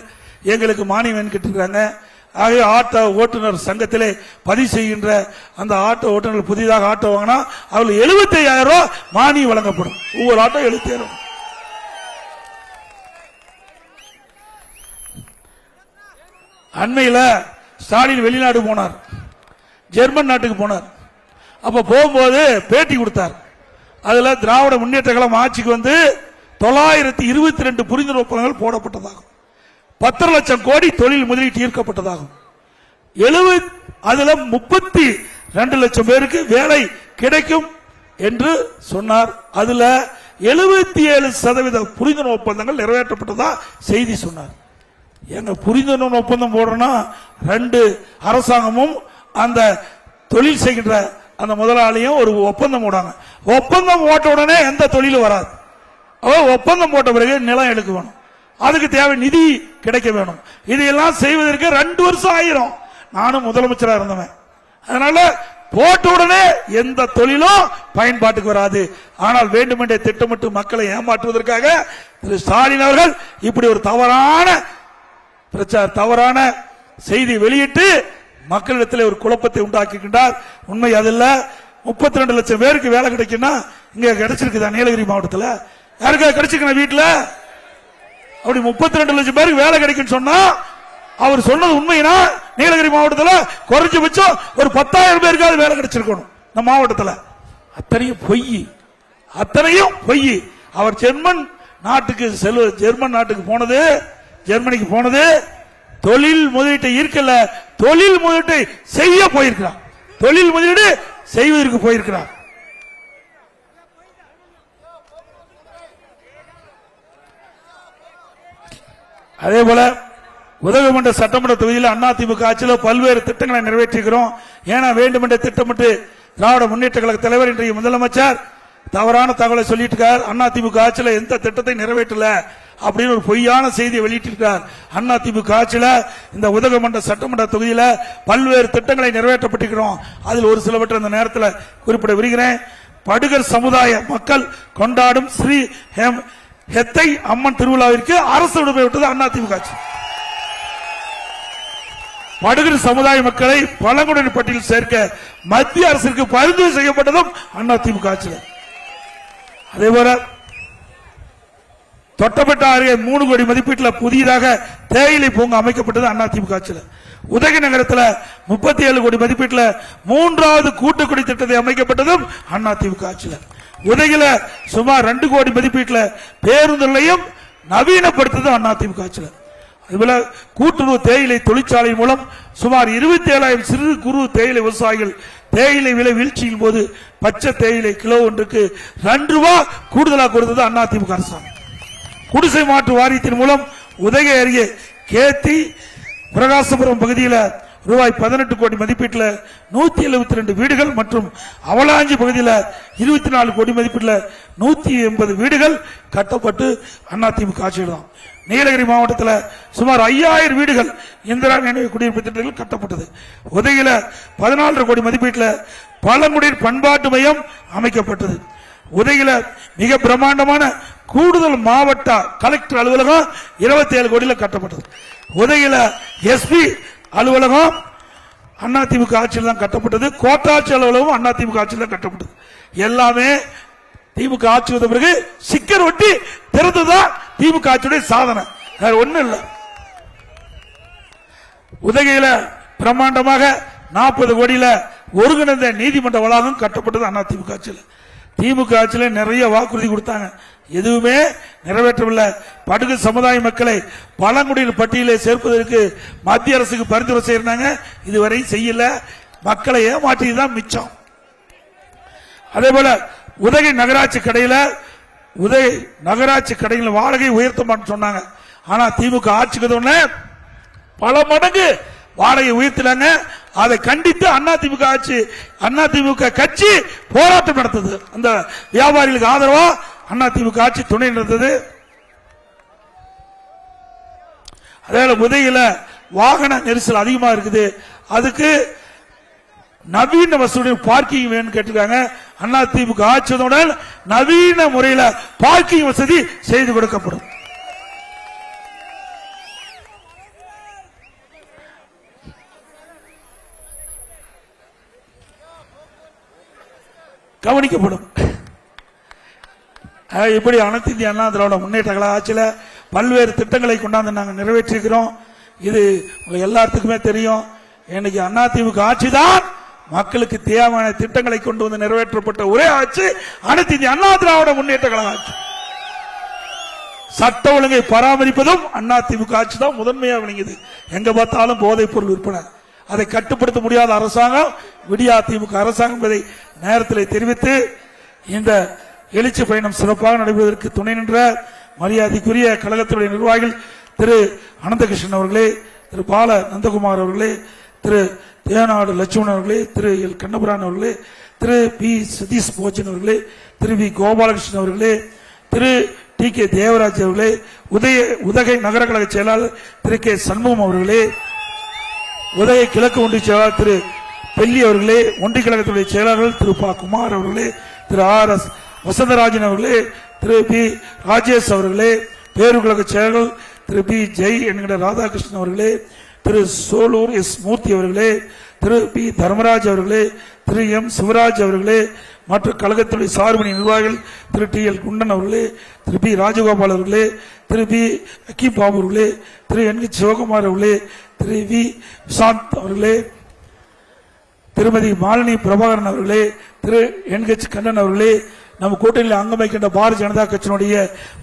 Speaker 3: எங்களுக்கு மானியம் கேட்டிருக்காங்க. ஆகவே ஆட்டோ ஓட்டுநர் சங்கத்திலே பதிவு செய்கின்ற அந்த ஆட்டோ ஓட்டுநர் புதிதாக ஆட்டோ வாங்கினா அவர்களுக்கு 75,000 ரூபாய் மானியம் வழங்கப்படும். ஒவ்வொரு ஆட்டோ 75,000. அண்மையில் ஸ்டாலின் வெளிநாடு போனார், ஜெர்மன் நாட்டுக்கு போனார். அப்ப போகும்போது பேட்டி கொடுத்தார். அதுல திராவிட முன்னேற்ற கழகம் ஆட்சிக்கு வந்து 922 புரிந்துணர்வு ஒப்பந்தங்கள் போடப்பட்டதாகும், 10 லட்சம் கோடி தொழில் முதலீட்டு ஈர்க்கப்பட்டதாகும், அதுல 32 லட்சம் பேருக்கு வேலை கிடைக்கும் என்று சொன்னார். அதுல 77% புரிந்துணர்வு ஒப்பந்தங்கள் நிறைவேற்றப்பட்டதா செய்தி சொன்னார். எங்க புரிந்துணர்வு ஒப்பந்தம் போடுறோம்னா 2 அரசாங்கமும் அந்த தொழில் செய்கின்ற அந்த முதலாளியும் ஒரு ஒப்பந்தம் போடாங்க. ஒப்பந்தம் போட்ட உடனே எந்த தொழிலும் வராது. ஒப்பந்தம் போட்ட பிறகு நிலம் எடுக்க வேணும், அதுக்கு தேவை நிதி கிடைக்க வேணும். இதையெல்லாம் செய்வதற்கு 2 வருஷம் ஆயிரும். நானும் முதலமைச்சராக இருந்தவன். அதனால போட்ட உடனே எந்த தொழிலும் பயன்பாட்டுக்கு வராது. ஆனால் வேண்டுமென்றே திட்டமிட்டு மக்களை ஏமாற்றுவதற்காக திரு ஸ்டாலின் அவர்கள் இப்படி ஒரு தவறான செய்தி வெளியிட்டு மக்களிடத்தில் ஒரு குழப்பத்தை உண்டாக்குகின்றார். உண்மை அதில் 32 லட்சம் பேருக்கு வேலை கிடைக்குன்னா இங்க கிடைச்சிருக்குதா? நீலகிரி மாவட்டத்தில் யாருக்கா கிடைச்சிருக்க வீட்டுல? அப்படி 32 லட்சம் பேருக்கு வேலை கிடைக்கும் சொன்னா அவர் சொன்னது உண்மைனா நீலகிரி மாவட்டத்தில் குறைஞ்சபட்சம் ஒரு 10,000 பேருக்காவது வேலை கிடைச்சிருக்கணும். இந்த மாவட்டத்தில் அத்தனையும் பொய். அவர் ஜெர்மன் நாட்டுக்கு போனது, ஜெர்மனிக்கு போனது தொழில் முதலீட்டை ஈர்க்கல, தொழில் முதலீட்டை செய்ய போயிருக்கிறார். தொழில் முதலீடு செய்வதற்கு போயிருக்கிறார். அதே போல உதகமண்டல சட்டமன்ற தொகுதியில் அதிமுக ஆட்சியில் பல்வேறு திட்டங்களை நிறைவேற்றிக்கிறோம். ஏன்னா வேண்டுமென்றே திட்டமிட்டு திராவிட முன்னேற்ற கழக தலைவர் இன்றைய முதலமைச்சர் தவறான தகவலை சொல்லிட்டு இருக்கார். அதிமுக ஆட்சியில் எந்த திட்டத்தை நிறைவேற்றல அப்படின்னு ஒரு பொய்யான செய்தியை வெளியிட்டிருக்கிறார். அதிமுக ஆட்சியில் இந்த உதகமண்டல சட்டமன்ற தொகுதியில் பல்வேறு திட்டங்களை நிறைவேற்றப்பட்டிருக்கிறோம். அதில் ஒரு சிலவற்றை இந்த நேரத்தில் குறிப்பிட விரும்புகிறேன். படுகர் சமுதாய மக்கள் கொண்டாடும் ஸ்ரீ ஹெத்தை அம்மன் திருவிழாவிற்கு அரசு விடுமுறை விட்டது அதிமுக ஆட்சி. படுகர் சமுதாய மக்களை பழங்குடியினர் பட்டியலில் சேர்க்க மத்திய அரசுக்கு பரிந்துரை செய்யப்பட்டதும் அதிமுக ஆட்சியில். அதேபோல தொட்டப்பட்ட அருகே 3 கோடி மதிப்பீட்டில் புதிதாக தேயிலை பூங்கா அமைக்கப்பட்டது அதிமுக ஆட்சியில். உதகை நகரத்தில் 37 கோடி மதிப்பீட்டில் 3வது கூட்டுக்குடி திட்டத்தை அமைக்கப்பட்டதும் அதிமுக ஆட்சியில். உதகையில சுமார் 2 கோடி மதிப்பீட்டில் பேருந்து நிலையம் நவீனப்படுத்தது அதிமுக ஆட்சியில். அதுபோல கூட்டுறவு தேயிலை தொழிற்சாலை மூலம் சுமார் 27,000 சிறு குறு தேயிலை விவசாயிகள் தேயிலை விலை வீழ்ச்சியின் போது பச்சை தேயிலை கிலோ ஒன்றுக்கு 2 ரூபாய் கூடுதலாக கொடுத்தது அதிமுக அரசாங்கம். குடிசை மாற்று வாரியத்தின் மூலம் உதகை அருகே கேத்தி பிரகாசபுரம் பகுதியில் ரூபாய் 18 கோடி மதிப்பீட்டில் 172 வீடுகள் மற்றும் அவலாஞ்சி பகுதியில் 24 கோடி மதிப்பீட்டில் 180 வீடுகள் கட்டப்பட்டு அதிமுக ஆட்சியில் தான். நீலகிரி மாவட்டத்தில் சுமார் 5000 வீடுகள் இந்திரா நினைவு குடியிருப்பு திட்டங்கள் கட்டப்பட்டது. உதகையில் 14 கோடி மதிப்பீட்டில் பழங்குடியினர் பண்பாட்டு மையம் அமைக்கப்பட்டது. உதகையில் மிக பிரம்மாண்டமான கூடுதல் மாவட்ட கலெக்டர் அலுவலகம் 27 கோடியில் கட்டப்பட்டது. உதகையில் எஸ்பி அலுவலகம் அதிமுக ஆட்சியில் தான் கட்டப்பட்டது. கோட்டாட்சி அலுவலகம் அதிமுக ஆட்சியில் தான் கட்டப்பட்டது. எல்லாமே திமுக ஆட்சி வந்த பிறகு சிக்கர் ஒட்டி திறந்துதான் திமுக ஆட்சியுடைய சாதனை, வேற ஒண்ணும் இல்ல. உதகையில பிரம்மாண்டமாக 40 கோடியில ஒருங்கிணைந்த நீதிமன்ற வளாகம் கட்டப்பட்டது அதிமுக ஆட்சியில். திமுக ஆட்சியில் நிறைய வாக்குறுதி கொடுத்தாங்க, எதுவுமே நிறைவேற்றவில்லை. படுகு சமுதாய மக்களை பழங்குடியினர் பட்டியலை சேர்ப்பதற்கு மத்திய அரசுக்கு பரிந்துரை செய்யறாங்க, இதுவரை செய்யல. மக்களை ஏமாற்றிதான் மிச்சம். அதே போல உதகை நகராட்சி கடையில் வாடகை உயர்த்தமான்னு சொன்னாங்க. ஆனா திமுக ஆட்சிக்கு பல மடங்கு வாடகை உயர்த்தினாங்க. அதை கண்டித்து அதிமுக கட்சி போராட்டம் நடத்தது. அந்த வியாபாரிகளுக்கு ஆதரவா அதிமுக ஆட்சி துணை நடந்தது. அதே உதகையில வாகன நெரிசல் அதிகமா இருக்குது, அதுக்கு நவீன வசதி பார்க்கிங் வேணும் கேட்டிருக்காங்க. அதிமுக ஆட்சியுடன் நவீன முறையில் பார்க்கிங் வசதி செய்து கொடுக்கப்படும். கவனிக்கப்படும். இப்படி அனைத்து இந்திய அண்ணா திராவிட முன்னேற்ற கழக ஆட்சியில பல்வேறு திட்டங்களை கொண்டாந்து நாங்கள் நிறைவேற்றிருக்கிறோம். இது உங்களுக்கு எல்லாத்துக்குமே தெரியும். இன்னைக்கு அதிமுக ஆட்சி தான் மக்களுக்கு தேவையான திட்டங்களை கொண்டு வந்து நிறைவேற்றப்பட்ட ஒரே ஆட்சி அனைத்து இந்திய அண்ணா திராவிட முன்னேற்ற கழக ஆட்சி. சட்ட ஒழுங்கை பராமரிப்பதும் அதிமுக ஆட்சி தான் முதன்மையா விளங்கியது. எங்க பார்த்தாலும் போதைப் பொருள் விற்பனை, அதை கட்டுப்படுத்த முடியாத அரசாங்கம் விடியா திமுக அரசாங்கம் என்பதை நேரத்தில் தெரிவித்து இந்த எழுச்சி பயணம் சிறப்பாக நடைபெறுவதற்கு துணை நின்ற மரியாதைக்குரிய கழகத்தினுடைய நிர்வாகிகள் திரு அனந்தகிருஷ்ணன் அவர்களே, திரு பால நந்தகுமார் அவர்களே, திரு தேவநாடு லட்சுமணன் அவர்களே, திரு எல் கண்ணபுரான் அவர்களே, திரு பி சதீஷ் போஜன் அவர்களே, திரு வி கோபாலகிருஷ்ணன் அவர்களே, திரு டி கே தேவராஜ் அவர்களே, உதகை நகர கழக செயலாளர் திரு கே சண்முகம் அவர்களே, உதகை கிழக்கு ஒன்றிய செயலாளர் திரு பெல்லி அவர்களே, ஒன்றிய கழகத்துடைய செயலாளர்கள் திரு பா குமார் அவர்களே, திரு ஆர் எஸ் வசந்தராஜன் அவர்களே, திரு பி ராஜேஷ் அவர்களே, பேரூர் கழக செயலாளர்கள் திரு பி ஜெய் என்கிற ராதாகிருஷ்ணன் அவர்களே, திரு சோலூர் எஸ் மூர்த்தி அவர்களே, திரு பி தர்மராஜ் அவர்களே, திரு எம் சிவராஜ் அவர்களே, மற்ற கழகத்துடைய சார்பணி நிர்வாகிகள் திரு டி எல் குண்டன் அவர்களே, திரு பி ராஜகோபால் அவர்களே, திரு பி அக்கீப் பாபு அவர்களே, திரு என் சிவகுமார் அவர்களே, திரு வி விசாந்த் அவர்களே, திருமதி மாலினி பிரபாகரன் அவர்களே, திரு என் கண்ணன் அவர்களே, நம்ம கூட்டணியில் அங்கம் வைக்கின்ற பாரதிய ஜனதா கட்சியினுடைய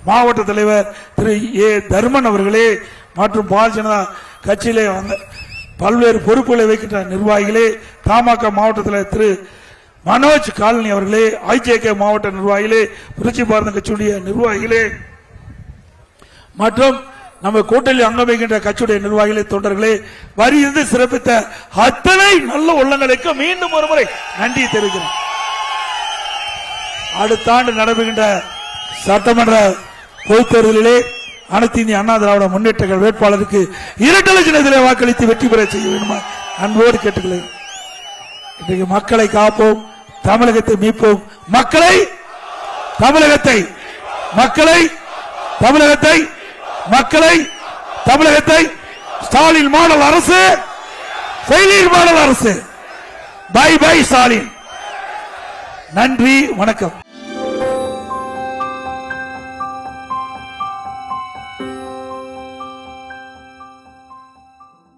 Speaker 3: மாவட்ட தலைவர் திரு ஏ தர்மன் அவர்களே, மற்றும் பாரதிய ஜனதா கட்சியிலே பல்வேறு பொறுப்புகளை வைக்கின்ற நிர்வாகிகளே, தமாக மாவட்ட தலைவர் திரு மனோஜ் காலனி அவர்களே, ஐஜேகே மாவட்ட நிர்வாகிகளே, புரட்சி பாரத கட்சியுடைய நிர்வாகிகளே, மற்றும் நம்ம கூட்டணியில் அங்கம் வைக்கின்ற கட்சியுடைய நிர்வாகிகளே, தொண்டர்களே, வரியிருந்து சிறப்பித்த அத்தனை நல்ல உள்ளங்களுக்கு மீண்டும் ஒருமுறை நன்றி தெரிவிக்கிறேன். அடுத்த ஆண்டு நடைபெறுகின்ற சட்டமன்ற பொதுத் தேர்தலிலே அனைத்து இந்திய அண்ணா திராவிட முன்னேற்ற கழக வேட்பாளருக்கு 2 லட்சத்திலே வாக்களித்து வெற்றி பெற செய்ய வேண்டுமா அன்போடு கேட்டுக்கொள்கிறேன். இன்றைக்கு மக்களை காப்போம், தமிழகத்தை மீட்போம், தமிழகத்தை ஸ்டாலின் மாடல் அரசு, ஃபெயிலியர் மாடல் அரசு. Bye bye Stalin. நன்றி, வணக்கம்.